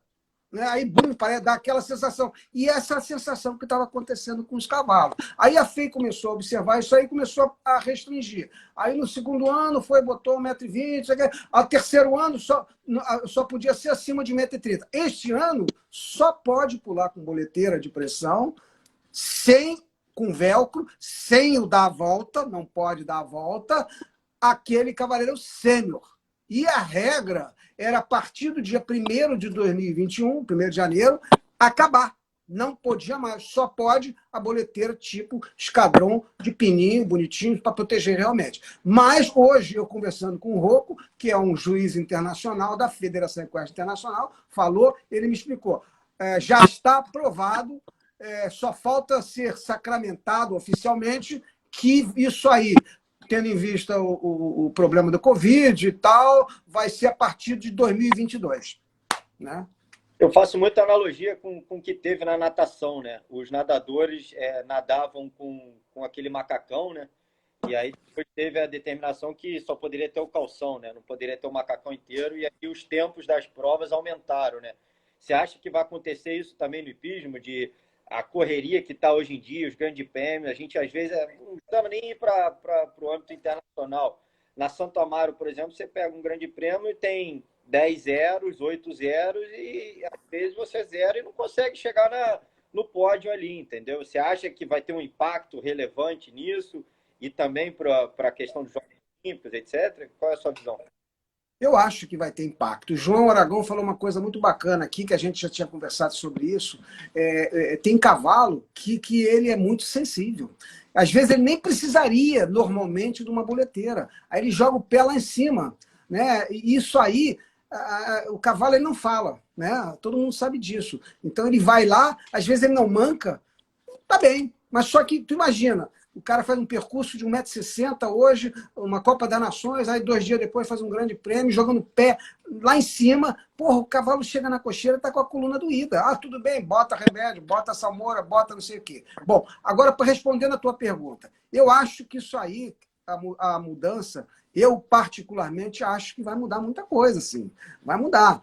Né? Aí, parece dar aquela sensação. E essa sensação que estava acontecendo com os cavalos. Aí a FEI começou a observar isso aí e começou a restringir. Aí no segundo ano botou 1,20 m. Ao terceiro ano só podia ser acima de 1,30 m. Este ano só pode pular com boleteira de pressão, com velcro, sem o dar a volta, não pode dar a volta, aquele cavaleiro sênior. E a regra era, a partir do dia 1º de 2021, 1º de janeiro, acabar. Não podia mais. Só pode a boleteira tipo Escadron, de pininho, bonitinho, para proteger realmente. Mas hoje, eu conversando com o Rocco, que é um juiz internacional da Federação Equestre Internacional, ele me explicou. Já está aprovado, só falta ser sacramentado oficialmente que isso aí, tendo em vista o problema do Covid e tal, vai ser a partir de 2022. Né? Eu faço muita analogia com o que teve na natação. Né? Os nadadores nadavam com aquele macacão, né? E aí depois teve a determinação que só poderia ter o calção, né? Não poderia ter o macacão inteiro, e aí os tempos das provas aumentaram. Né? Você acha que vai acontecer isso também no hipismo, de a correria que está hoje em dia, os grandes prêmios, a gente às vezes não estamos nem ir para o âmbito internacional. Na Santo Amaro, por exemplo, você pega um grande prêmio e tem 10 zeros, 8 zeros, e às vezes você zera e não consegue chegar no pódio ali, entendeu? Você acha que vai ter um impacto relevante nisso e também para a questão dos Jogos Olímpicos, etc? Qual é a sua visão? Eu acho que vai ter impacto. O João Aragão falou uma coisa muito bacana aqui, que a gente já tinha conversado sobre isso. Tem cavalo que ele é muito sensível. Às vezes ele nem precisaria, normalmente, de uma boleteira. Aí ele joga o pé lá em cima. Né? E isso aí, o cavalo ele não fala. Né? Todo mundo sabe disso. Então ele vai lá, às vezes ele não manca, tá bem. Mas só que, tu imagina, o cara faz um percurso de 1,60 m hoje, uma Copa das Nações, aí 2 dias depois faz um grande prêmio, jogando pé lá em cima. Porra, o cavalo chega na cocheira e tá com a coluna doída. Ah, tudo bem, bota remédio, bota salmoura, bota não sei o quê. Bom, agora, para responder a tua pergunta, eu acho que isso aí, a mudança, eu particularmente acho que vai mudar muita coisa, assim. Vai mudar.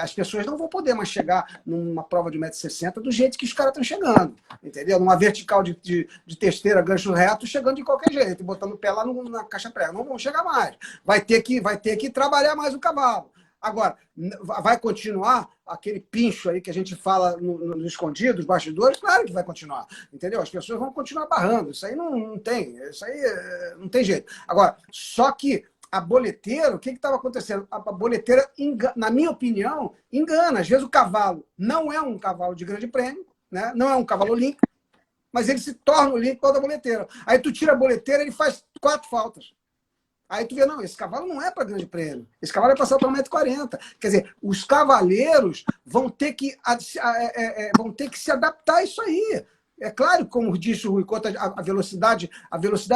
As pessoas não vão poder mais chegar numa prova de 1,60 m do jeito que os caras estão chegando, entendeu? Numa vertical de testeira, gancho reto, chegando de qualquer jeito, botando o pé lá na caixa prega. Não vão chegar mais. Vai ter que trabalhar mais o cavalo. Agora, vai continuar aquele pincho aí que a gente fala no escondido, os bastidores? Claro que vai continuar, entendeu? As pessoas vão continuar barrando, isso aí não tem, isso aí não tem jeito. Agora, só que a boleteira, o que estava acontecendo? A boleteira, na minha opinião, engana. Às vezes o cavalo não é um cavalo de grande prêmio, né? Não é um cavalo olímpico, mas ele se torna olímpico por causa da boleteira. Aí tu tira a boleteira, ele faz 4 faltas. Aí tu vê, não, esse cavalo não é para grande prêmio. Esse cavalo é para saltar 1,40 m. Quer dizer, os cavaleiros vão ter que se adaptar a isso aí. É claro, como disse o Rui Couto, a velocidade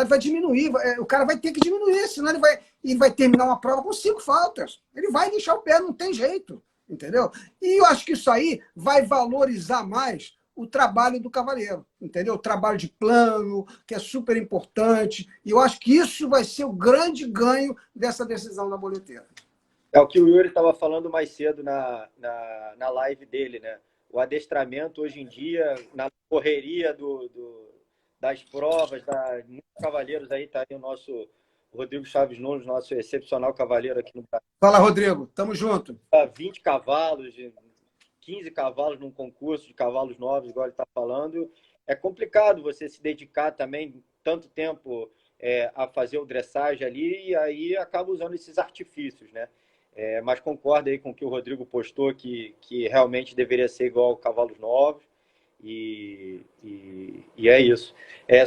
vai diminuir. O cara vai ter que diminuir, senão ele vai terminar uma prova com 5 faltas. Ele vai deixar o pé, não tem jeito. Entendeu? E eu acho que isso aí vai valorizar mais o trabalho do cavaleiro, entendeu? O trabalho de plano, que é super importante. E eu acho que isso vai ser o grande ganho dessa decisão da boleteira. É o que o Yuri estava falando mais cedo na live dele, né? O adestramento hoje em dia, na correria das provas, muitos cavaleiros aí, tá aí o nosso Rodrigo Chaves Nunes, nosso excepcional cavaleiro aqui no Brasil. Fala, Rodrigo, tamo junto. 20 cavalos, 15 cavalos num concurso de cavalos novos, igual ele está falando. É complicado você se dedicar também tanto tempo a fazer o dressage ali e aí acaba usando esses artifícios, né? Mas concordo aí com o que o Rodrigo postou, que realmente deveria ser igual a cavalos novos. E é isso.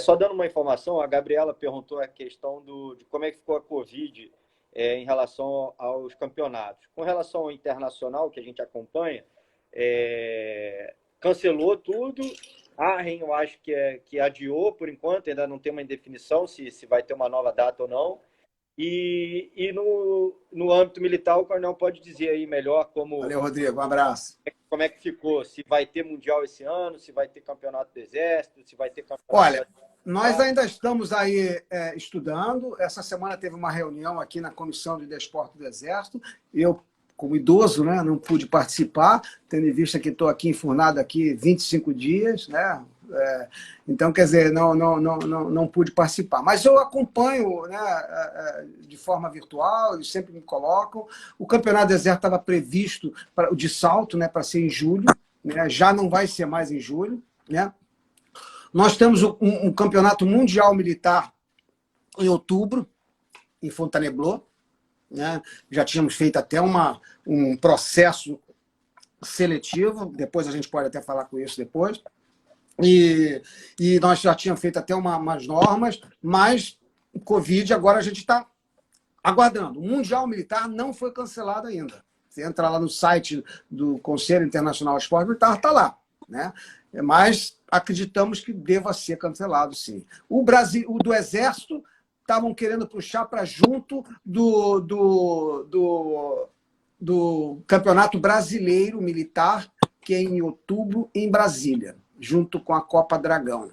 Só dando uma informação, a Gabriela perguntou a questão de como é que ficou a Covid em relação aos campeonatos. Com relação ao internacional, que a gente acompanha, cancelou tudo. A Arren, eu acho que adiou por enquanto, ainda não tem uma indefinição se vai ter uma nova data ou não. E no âmbito militar, o Coronel pode dizer aí melhor como. Valeu, Rodrigo, um abraço. Como é que ficou? Se vai ter Mundial esse ano, se vai ter Campeonato do Exército, se vai ter Campeonato. Olha, nós ainda estamos aí estudando. Essa semana teve uma reunião aqui na Comissão de Desporto do Exército. Eu, como idoso, né, não pude participar, tendo em vista que estou aqui enfurnado aqui 25 dias, né? Então, quer dizer, não pude participar. Mas eu acompanho, né, de forma virtual, eles sempre me colocam. O Campeonato do Exército estava previsto o de salto, né, para ser em julho, né? Já não vai ser mais em julho, né? Nós temos um campeonato mundial militar em outubro, em Fontainebleau, né? Já tínhamos feito até um processo seletivo, depois a gente pode até falar com isso depois. E nós já tínhamos feito até umas normas, mas o Covid agora a gente está aguardando. O Mundial Militar não foi cancelado ainda. Você entra lá no site do Conselho Internacional de Esporte Militar, está lá, né? Mas acreditamos que deva ser cancelado, sim. O do Exército estavam querendo puxar para junto do Campeonato Brasileiro Militar, que é em outubro, em Brasília, junto com a Copa Dragão.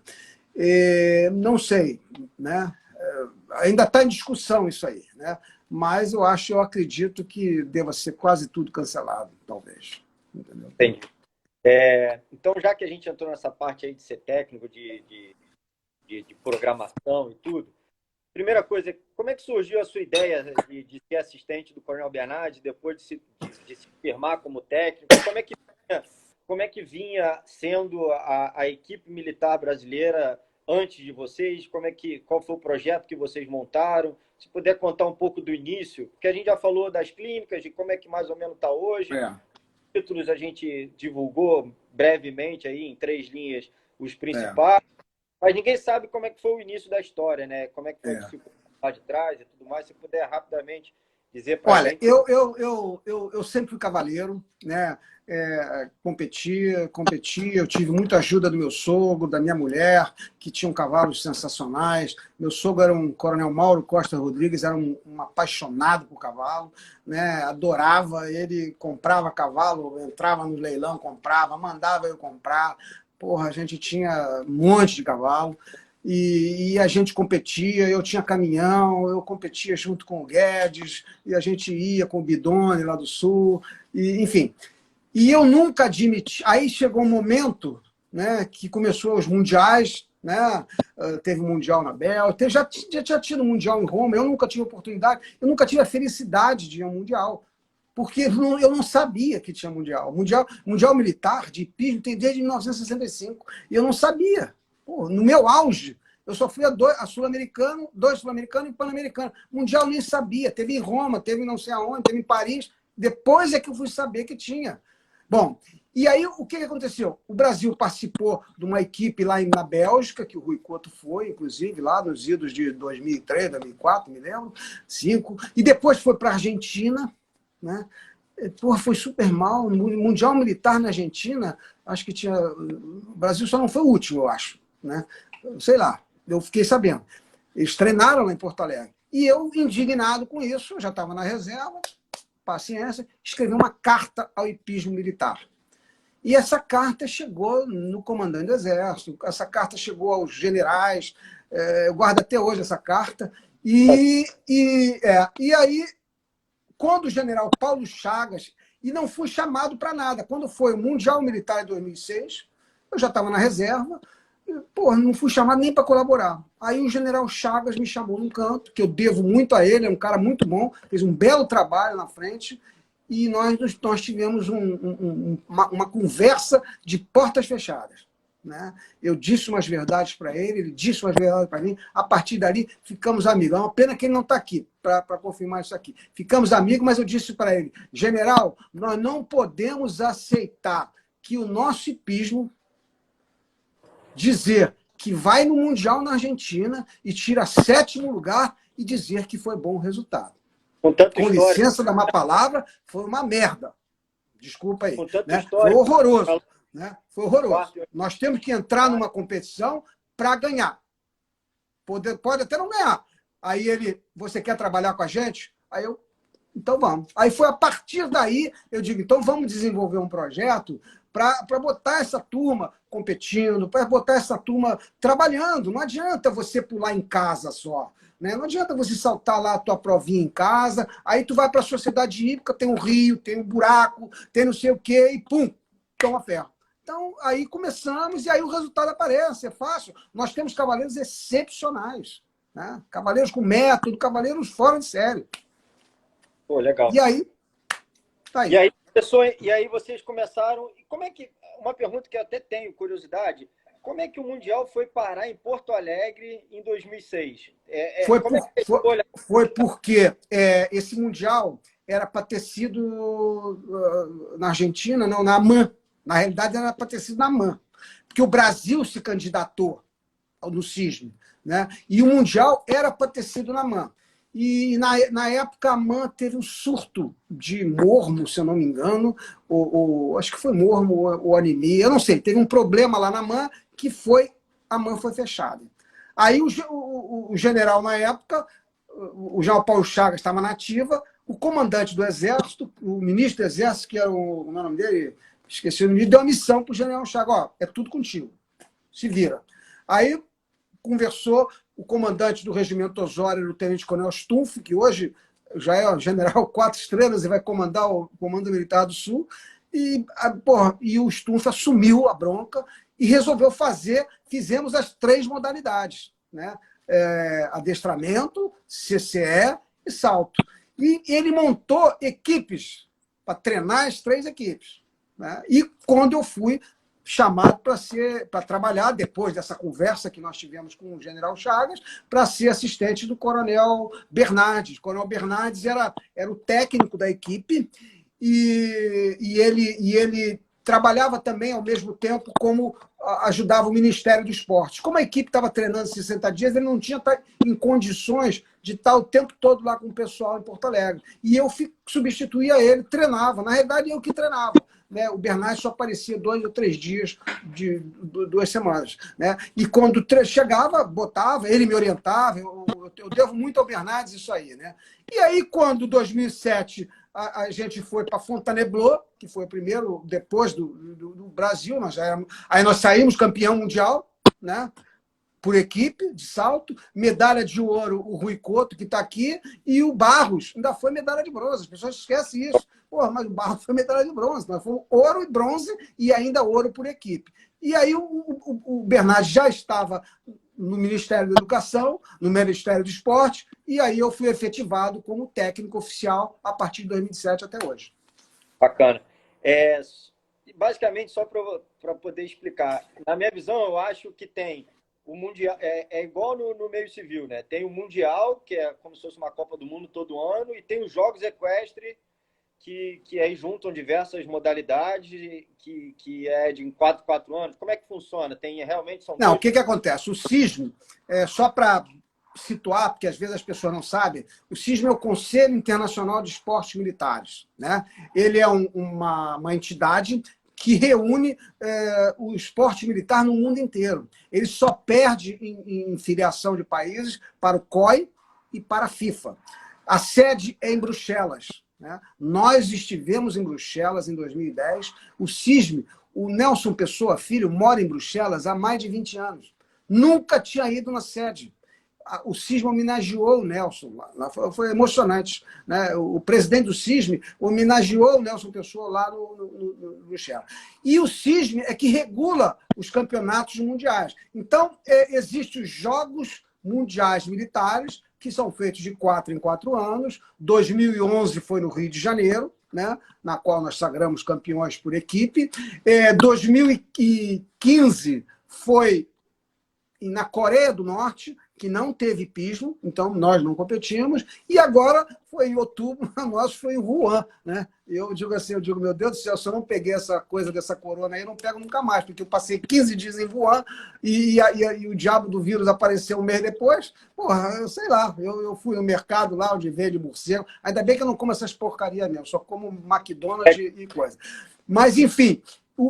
Não sei, né? Ainda está em discussão isso aí, né? Mas eu acredito que deva ser quase tudo cancelado, talvez. Entendeu? Entendi. Então, já que a gente entrou nessa parte aí de ser técnico, de programação e tudo, primeira coisa, como é que surgiu a sua ideia de ser assistente do Coronel Bernardi, depois de se firmar como técnico? Como é que como é que vinha sendo a equipe militar brasileira antes de vocês? Qual foi o projeto que vocês montaram? Se puder contar um pouco do início, porque a gente já falou das clínicas, de como é que mais ou menos está hoje. É, Títulos a gente divulgou brevemente aí em 3 linhas os é, principais, mas ninguém sabe como é que foi o início da história, né? Como é que foi a é. dificuldade lá de trás e tudo mais. Se puder rapidamente dizer para a Olha, gente. eu sempre fui cavaleiro, né? Competia, eu tive muita ajuda do meu sogro, da minha mulher, que tinham cavalos sensacionais. Meu sogro era um coronel Mauro Costa Rodrigues, era um apaixonado por cavalo, né? Adorava, ele comprava cavalo, entrava no leilão, comprava, mandava eu comprar. Porra, a gente tinha um monte de cavalo. E a gente competia, eu tinha caminhão, eu competia junto com o Guedes, e a gente ia com o Bidone lá do Sul, e, enfim. E eu nunca admiti. Aí chegou um momento, né, que começou os mundiais, né? Teve um mundial na Bélgica, já tinha tido um mundial em Roma, eu nunca tive oportunidade, eu nunca tive a felicidade de ir a um mundial, porque eu não sabia que tinha mundial. Mundial militar de hipismo tem desde 1965, e eu não sabia. Pô, no meu auge, eu só fui a Sul-Americano, 2 Sul-Americanos e Pan-Americano. Mundial eu nem sabia. Teve em Roma, teve não sei aonde, teve em Paris. Depois é que eu fui saber que tinha. Bom, e aí o que aconteceu? O Brasil participou de uma equipe lá na Bélgica, que o Rui Couto foi, inclusive, lá nos idos de 2003, 2004, me lembro, 2005. E depois foi para a Argentina, né? Porra, foi super mal. Mundial Militar na Argentina, acho que tinha. O Brasil só não foi o último, eu acho, né? Sei lá, eu fiquei sabendo. Eles treinaram lá em Porto Alegre. E eu, indignado com isso, eu já estava na reserva, paciência, escrevi uma carta ao hipismo militar. E essa carta chegou no comandante do Exército, essa carta chegou aos generais, eu guardo até hoje essa carta. E aí, quando o general Paulo Chagas, e não fui chamado para nada, quando foi o Mundial Militar de 2006, eu já estava na reserva, porra, não fui chamado nem para colaborar. Aí o general Chagas me chamou num canto, que eu devo muito a ele, é um cara muito bom, fez um belo trabalho na frente, e nós tivemos uma conversa de portas fechadas, né? Eu disse umas verdades para ele, ele disse umas verdades para mim, a partir dali ficamos amigos. É uma pena que ele não está aqui para confirmar isso aqui. Ficamos amigos, mas eu disse para ele, general, nós não podemos aceitar que o nosso hipismo dizer que vai no Mundial na Argentina e tira 7º lugar e dizer que foi bom o resultado. Com licença da má palavra, foi uma merda. Desculpa aí. Né? Foi horroroso. Né? Foi horroroso. Nós temos que entrar numa competição para ganhar. Pode até não ganhar. Aí ele, você quer trabalhar com a gente? Aí eu, então vamos. Aí foi a partir daí, eu digo, então vamos desenvolver um projeto para botar essa turma competindo, para botar essa turma trabalhando. Não adianta você pular em casa só. Né? Não adianta você saltar lá a tua provinha em casa, aí tu vai para a sociedade hípica, tem um rio, tem um buraco, tem não sei o quê, e pum, toma ferro. Então, aí começamos e aí o resultado aparece, é fácil. Nós temos cavaleiros excepcionais, né? Cavaleiros com método, cavaleiros fora de série. Pô, legal. E aí, tá aí. E aí vocês começaram... Como é que... Uma pergunta que eu até tenho curiosidade. Como é que o Mundial foi parar em Porto Alegre em 2006? Foi porque esse Mundial era para ter sido na Argentina, não, na AMAN. Na realidade, era para ter sido na AMAN. Porque o Brasil se candidatou no CISM, né? E o Mundial era para ter sido na AMAN. E, na época, a AMAN teve um surto de mormo, se eu não me engano, acho que foi mormo ou anemia, eu não sei. Teve um problema lá na AMAN que a AMAN foi fechada. Aí o general, na época, o João Paulo Chagas estava na ativa, o comandante do Exército, o ministro do Exército, que era o nome dele, esqueci o nome, deu uma missão para o general Chagas, ó, é tudo contigo, se vira. Aí conversou o comandante do regimento Osório, o tenente-coronel Stumpf, que hoje já é general 4 estrelas e vai comandar o Comando Militar do Sul, e o Stumpf assumiu a bronca e resolveu fizemos as 3 modalidades, né? Adestramento, CCE e salto. E ele montou equipes para treinar as 3 equipes. né? E quando eu fui chamado para trabalhar, depois dessa conversa que nós tivemos com o general Chagas, para ser assistente do coronel Bernardes. O coronel Bernardes era o técnico da equipe e ele trabalhava também, ao mesmo tempo, como ajudava o Ministério do Esporte. Como a equipe estava treinando 60 dias, ele não tinha em condições de estar o tempo todo lá com o pessoal em Porto Alegre. E eu substituía ele, treinava. Na realidade, eu que treinava. Né? O Bernardes só aparecia 2 ou 3 dias de 2 semanas. Né? E quando chegava, botava, ele me orientava. Eu devo muito ao Bernardes isso aí. Né? E aí, quando, em 2007, a gente foi para Fontainebleau, que foi o primeiro, depois do Brasil, aí nós saímos campeão mundial, né? Por equipe de salto, medalha de ouro o Rui Couto, que está aqui, e o Barros ainda foi medalha de bronze. As pessoas esquecem isso. Pô, mas o Barros foi medalha de bronze. Nós fomos ouro e bronze e ainda ouro por equipe. E aí o Bernardo já estava no Ministério da Educação, no Ministério do Esporte, e aí eu fui efetivado como técnico oficial a partir de 2007 até hoje. Bacana. Basicamente, só para poder explicar, na minha visão, eu acho que tem o Mundial, é igual no meio civil, né? Tem o Mundial, que é como se fosse uma Copa do Mundo todo ano, e tem os Jogos Equestres, que aí juntam diversas modalidades, que é de 4 em 4 anos. Como é que funciona? Realmente são Não, dois... o que acontece? O CISM, só para situar, porque às vezes as pessoas não sabem, o CISM é o Conselho Internacional de Esportes Militares. Né? Ele é uma entidade que reúne o esporte militar no mundo inteiro. Ele só perde em filiação de países para o COI e para a FIFA. A sede é em Bruxelas. Né? Nós estivemos em Bruxelas em 2010. O CISM, o Nelson Pessoa Filho, mora em Bruxelas há mais de 20 anos. Nunca tinha ido na sede. O CISM homenageou o Nelson. Foi emocionante. Né? O presidente do CISM homenageou o Nelson Pessoa lá no Bruxelas. E o CISM é que regula os campeonatos mundiais. Então, existem os Jogos Mundiais Militares, que são feitos de 4 em 4 anos. 2011 foi no Rio de Janeiro, né? Na qual nós sagramos campeões por equipe. 2015 foi na Coreia do Norte, que não teve hipismo, então nós não competimos, e agora foi em outubro, a nossa foi em Wuhan. Né? Eu digo assim, meu Deus do céu, se eu não peguei essa coisa dessa corona aí, eu não pego nunca mais, porque eu passei 15 dias em Wuhan e o diabo do vírus apareceu um mês depois. Porra, eu sei lá, eu fui no mercado lá onde vende morcego, ainda bem que eu não como essas porcarias mesmo, só como McDonald's e coisa. Mas, enfim,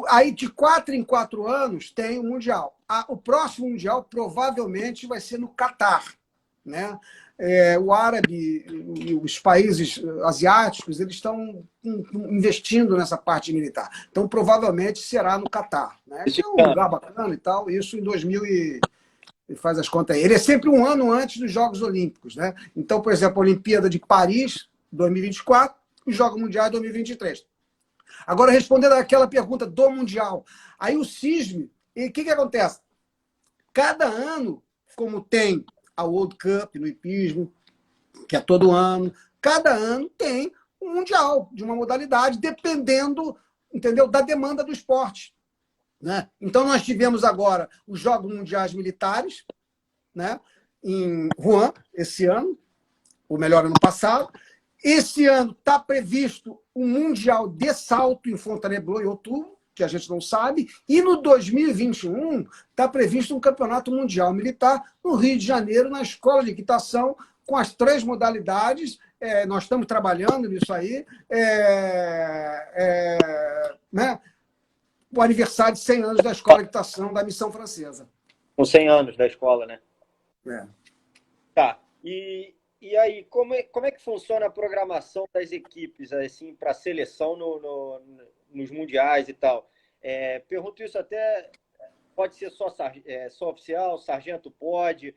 aí de 4 em 4 anos tem o Mundial. O próximo Mundial provavelmente vai ser no Catar. Né? O árabe e os países asiáticos eles estão investindo nessa parte militar. Então, provavelmente será no Catar. Né? Que é um lugar bacana e tal. Isso em 2000 e faz as contas aí. Ele é sempre um ano antes dos Jogos Olímpicos. Né? Então, por exemplo, a Olimpíada de Paris, 2024, os Jogos Mundiais, 2023. Agora, respondendo àquela pergunta do Mundial. Aí o CISM, o que acontece? Cada ano, como tem a World Cup no hipismo, que é todo ano, cada ano tem um Mundial de uma modalidade, dependendo, entendeu, da demanda do esporte. Né? Então, nós tivemos agora os Jogos Mundiais Militares, né, em Wuhan, esse ano, ou melhor, ano passado. Esse ano está previsto um Mundial de salto em Fontainebleau, em outubro, que a gente não sabe, e no 2021 está previsto um campeonato mundial militar no Rio de Janeiro, na Escola de Equitação, com as 3 modalidades. Nós estamos trabalhando nisso aí. Né? O aniversário de 100 anos da Escola de Equitação da Missão Francesa. Com 100 anos da escola, né? Tá. E aí, como é que funciona a programação das equipes assim, para seleção nos mundiais e tal? Pergunto isso até, pode ser só oficial, sargento pode,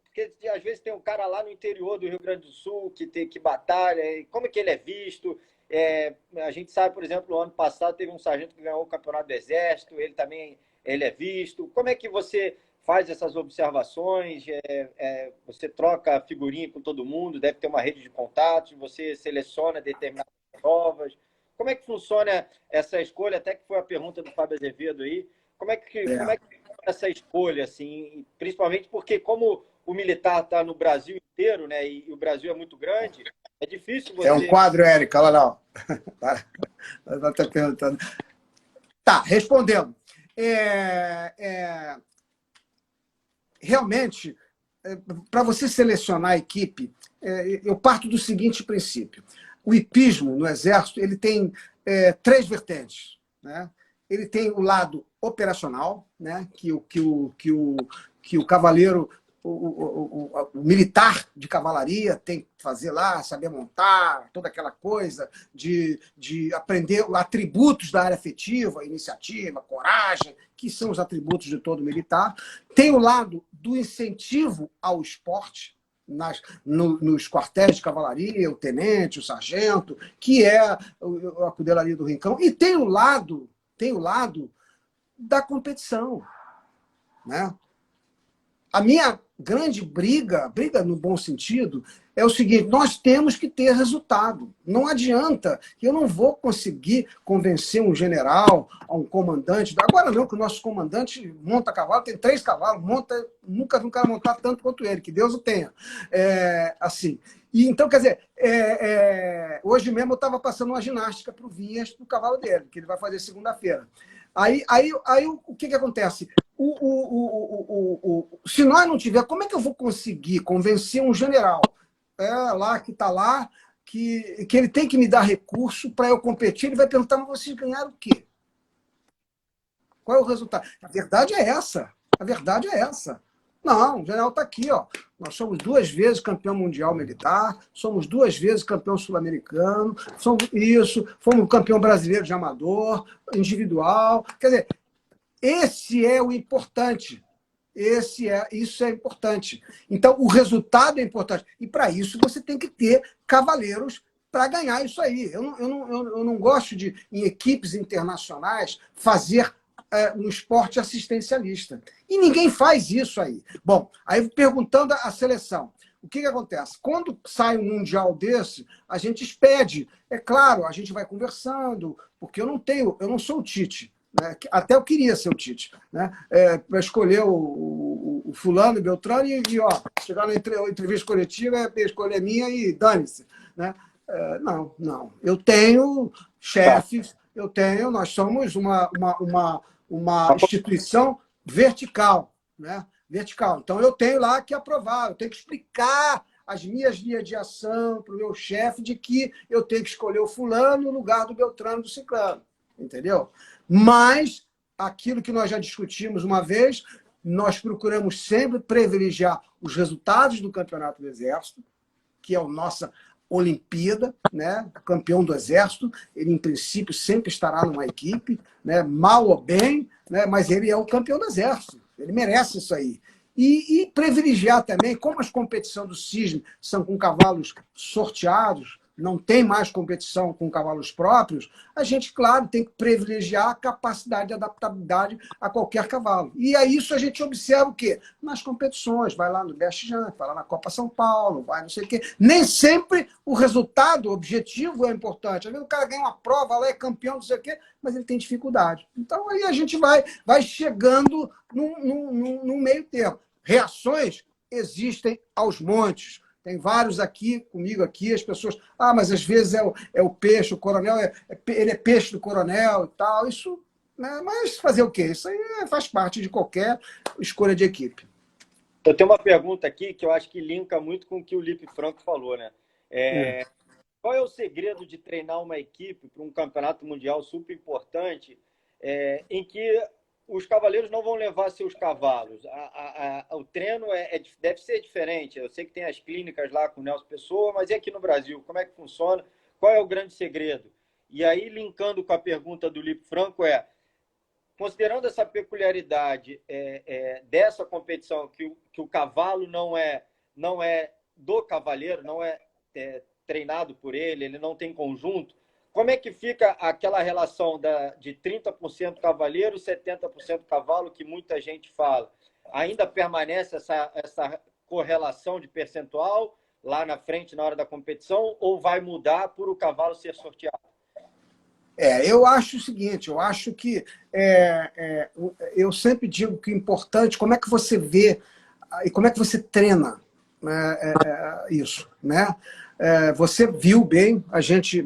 porque às vezes tem um cara lá no interior do Rio Grande do Sul que batalha, como é que ele é visto? A gente sabe, por exemplo, no ano passado teve um sargento que ganhou o campeonato do Exército, ele é visto. Como é que você faz essas observações? Você troca figurinha com todo mundo, deve ter uma rede de contatos, você seleciona determinadas provas. como é que funciona essa escolha? Até que foi a pergunta do Fábio Azevedo aí. Como é que funciona essa escolha, assim, principalmente porque como o militar está no Brasil inteiro, né, e o Brasil é muito grande, é difícil É um você... quadro, Érica, olha lá. Ela está perguntando. Tá, respondendo. Realmente, para você selecionar a equipe, eu parto do seguinte princípio. O hipismo no Exército ele tem três vertentes. Né? Ele tem o lado operacional, né? que o cavaleiro, o militar de cavalaria tem que fazer lá, saber montar, toda aquela coisa de aprender atributos da área afetiva, iniciativa, coragem, que são os atributos de todo militar. Tem o lado do incentivo ao esporte, nos quartéis de cavalaria, o tenente, o sargento, que é a cudelaria do Rincão, e tem o lado da competição. Né? A minha grande briga no bom sentido, é o seguinte: nós temos que ter resultado. Não adianta, eu não vou conseguir convencer um general, um comandante. Agora não, que o nosso comandante monta cavalo, tem 3 cavalos, nunca vi um cara montar tanto quanto ele, que Deus o tenha. Assim. E, então, quer dizer, hoje mesmo eu estava passando uma ginástica para o Vinhas, para o cavalo dele, que ele vai fazer segunda-feira. Aí o que acontece? Se nós não tiver, como é que eu vou conseguir convencer um general lá que está lá, que ele tem que me dar recurso para eu competir? Ele vai perguntar: mas vocês ganharam o quê? Qual é o resultado? A verdade é essa. A verdade é essa. Não, o general está aqui. Ó. Nós somos 2 vezes campeão mundial militar, somos 2 vezes campeão sul-americano, fomos campeão brasileiro de amador, individual. Quer dizer, esse é o importante. Isso é importante. Então, o resultado é importante. E, para isso, você tem que ter cavaleiros para ganhar isso aí. Eu não gosto de, em equipes internacionais, fazer um esporte assistencialista. E ninguém faz isso aí. Bom, aí perguntando à seleção, o que acontece? Quando sai um mundial desse, a gente expede. É claro, a gente vai conversando, porque eu não sou o Tite. Né? Até eu queria ser o Tite, né? Para escolher o fulano, o Beltrano, e ó, chegar na entrevista coletiva, escolher minha e dane-se. Né? Não. Eu tenho chefes, nós somos uma instituição vertical. Né? Vertical. Então, eu tenho lá que aprovar, eu tenho que explicar as minhas linhas de ação para o meu chefe de que eu tenho que escolher o fulano no lugar do Beltrano, do ciclano. Entendeu? Mas, aquilo que nós já discutimos uma vez, nós procuramos sempre privilegiar os resultados do Campeonato do Exército, que é a nossa Olimpíada, né? Campeão do Exército, ele, em princípio, sempre estará numa equipe, né? Mal ou bem, né? Mas ele é o campeão do Exército, ele merece isso aí. E privilegiar também, como as competições do Cisne são com cavalos sorteados, não tem mais competição com cavalos próprios, a gente, claro, tem que privilegiar a capacidade de adaptabilidade a qualquer cavalo. E a isso a gente observa o quê? Nas competições, vai lá no Best Jump, vai lá na Copa São Paulo, vai não sei o quê. Nem sempre o resultado, o objetivo é importante. Às vezes o cara ganha uma prova, lá é campeão, não sei o quê, mas ele tem dificuldade. Então aí a gente vai chegando num meio termo. Reações existem aos montes. Tem vários aqui, comigo aqui, as pessoas... mas às vezes é o peixe, o coronel, ele é peixe do coronel e tal. Isso, né? Mas fazer o quê? Isso aí faz parte de qualquer escolha de equipe. Eu tenho uma pergunta aqui que eu acho que linka muito com o que o Lipe Franco falou, né? Qual é o segredo de treinar uma equipe para um campeonato mundial super importante, em que os cavaleiros não vão levar seus cavalos? O treino deve ser diferente. Eu sei que tem as clínicas lá com o Nelson Pessoa, mas e aqui no Brasil? Como é que funciona? Qual é o grande segredo? E aí, linkando com a pergunta do Lipe Franco, considerando essa peculiaridade dessa competição, que o cavalo não é do cavaleiro, não é treinado por ele não tem conjunto, como é que fica aquela relação de 30% cavaleiro e 70% cavalo, que muita gente fala? Ainda permanece essa correlação de percentual lá na frente, na hora da competição, ou vai mudar por o cavalo ser sorteado? Eu acho o seguinte, eu acho que eu sempre digo que o importante, como é que você vê e como é que você treina isso, né? Você viu bem,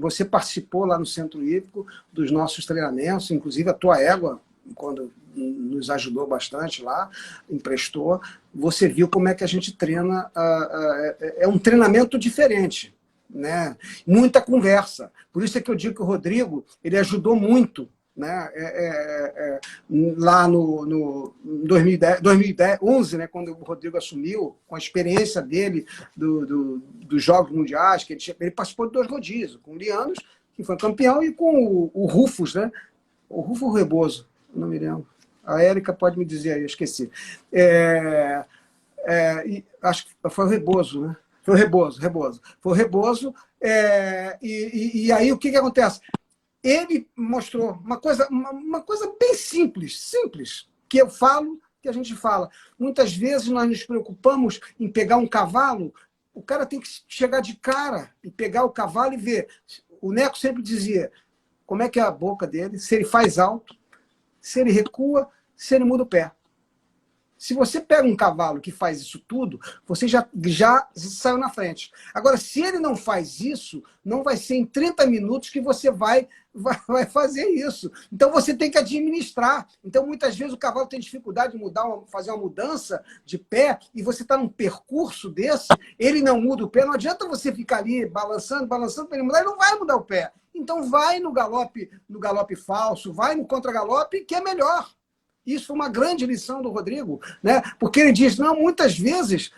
você participou lá no Centro Hípico dos nossos treinamentos, inclusive a tua égua, quando nos ajudou bastante lá, emprestou, você viu como é que a gente treina, é um treinamento diferente, né? Muita conversa. Por isso é que eu digo que o Rodrigo, ele ajudou muito, né? Lá no 2011, né, quando o Rodrigo assumiu, com a experiência dele dos Jogos Mundiais, que ele participou de 2 rodízios, com o Lianos, que foi campeão, e com o Rufus, né? O Rufus Rebozo, não me lembro. A Érica pode me dizer aí, eu esqueci. Acho que foi o Rebozo, né? Foi o Rebozo. Foi o Rebozo. E aí o que acontece? Ele mostrou uma coisa bem simples, que eu falo, que a gente fala. Muitas vezes nós nos preocupamos em pegar um cavalo, o cara tem que chegar de cara e pegar o cavalo e ver. O Neco sempre dizia como é que é a boca dele, se ele faz alto, se ele recua, se ele muda o pé. Se você pega um cavalo que faz isso tudo, você já saiu na frente. Agora, se ele não faz isso, não vai ser em 30 minutos que você vai fazer isso. Então, você tem que administrar. Então, muitas vezes, o cavalo tem dificuldade de fazer uma mudança de pé, e você está num percurso desse, ele não muda o pé, não adianta você ficar ali balançando para ele mudar, ele não vai mudar o pé. Então, vai no galope falso, vai no contra-galope, que é melhor. Isso foi uma grande lição do Rodrigo, né? Porque ele diz, não, muitas vezes,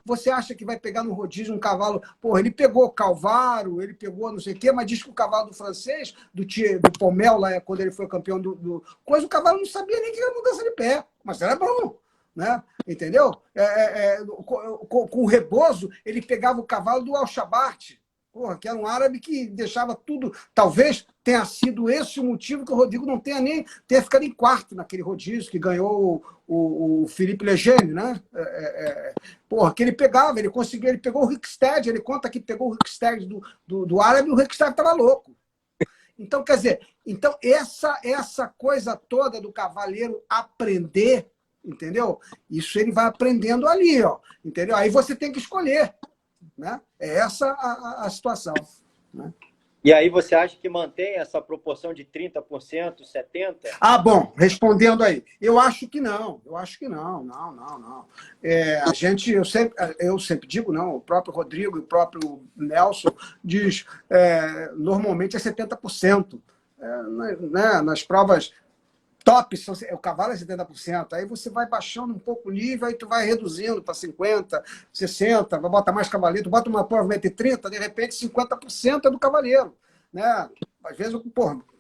você acha que vai pegar no rodízio um cavalo, ele pegou o Calvário, ele pegou não sei o quê, mas diz que o cavalo do francês, do Pommel, lá, quando ele foi campeão coisa, o cavalo não sabia nem que era mudança de pé, mas era bom, né? Entendeu? Com o Rebozo, ele pegava o cavalo do Al-Shabat, que era um árabe que deixava tudo. Talvez tenha sido esse o motivo que o Rodrigo não tenha ficado em quarto naquele rodízio que ganhou o Philippe Legene, né? Que ele pegava, ele conseguiu, ele pegou o Rickstead, ele conta que pegou o Rickstead do árabe e o Rickstead estava louco. Então, quer dizer, essa coisa toda do cavaleiro aprender, entendeu? Isso ele vai aprendendo ali, ó, entendeu? Aí você tem que escolher. Né? É essa a situação. Né? E aí você acha que mantém essa proporção de 30%, 70%? Bom, respondendo aí, eu acho que não, não. Eu sempre digo, não, o próprio Rodrigo e o próprio Nelson diz, normalmente é 70%. Né? Nas provas top, o cavalo é 70%, aí você vai baixando um pouco o nível, aí tu vai reduzindo para 50%, 60%, vai botar mais cavaleiro, tu bota uma prova 1,30 m, de repente 50% é do cavaleiro. Né? Às vezes,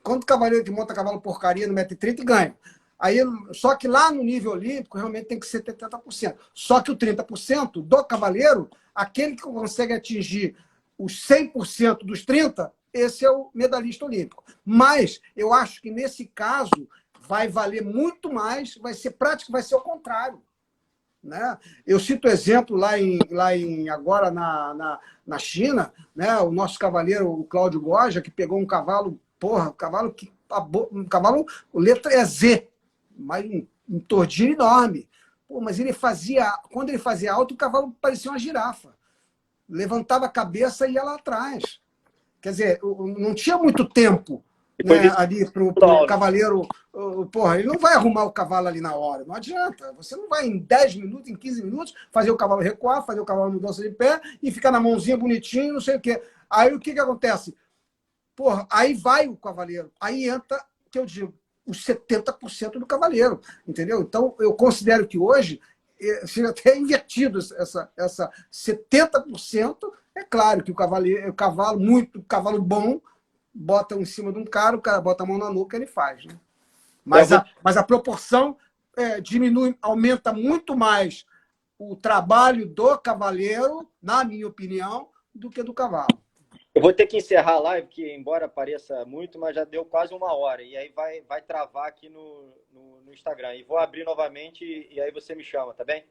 quanto cavaleiro que monta cavalo porcaria no 1,30 m e ganha? Aí, só que lá no nível olímpico, realmente tem que ser 70%. Só que o 30% do cavaleiro, aquele que consegue atingir os 100% dos 30%, esse é o medalhista olímpico. Mas eu acho que nesse caso vai valer muito mais, vai ser prático, vai ser o contrário. Né? Eu cito exemplo agora na China, né? O nosso cavaleiro, o Cláudio Goja, que pegou um cavalo, letra é Z, mas um tordilho enorme. Mas quando ele fazia alto, o cavalo parecia uma girafa. Levantava a cabeça e ia lá atrás. Quer dizer, não tinha muito tempo, né, ali para o cavaleiro. Ele não vai arrumar o cavalo ali na hora, não adianta. Você não vai em 10 minutos, em 15 minutos, fazer o cavalo recuar, fazer o cavalo mudança de pé e ficar na mãozinha bonitinho, não sei o quê. Aí o que acontece? Aí vai o cavaleiro, aí entra, que eu digo, os 70% do cavaleiro, entendeu? Então, eu considero que hoje seja até invertido essa 70%. É claro que o cavalo bom, bota em cima de um cara, o cara bota a mão na nuca, ele faz. Né? Mas a proporção diminui, aumenta muito mais o trabalho do cavaleiro, na minha opinião, do que do cavalo. Eu vou ter que encerrar a live, que embora pareça muito, mas já deu quase 1 hora. E aí vai travar aqui no Instagram. E vou abrir novamente e aí você me chama, tá bem?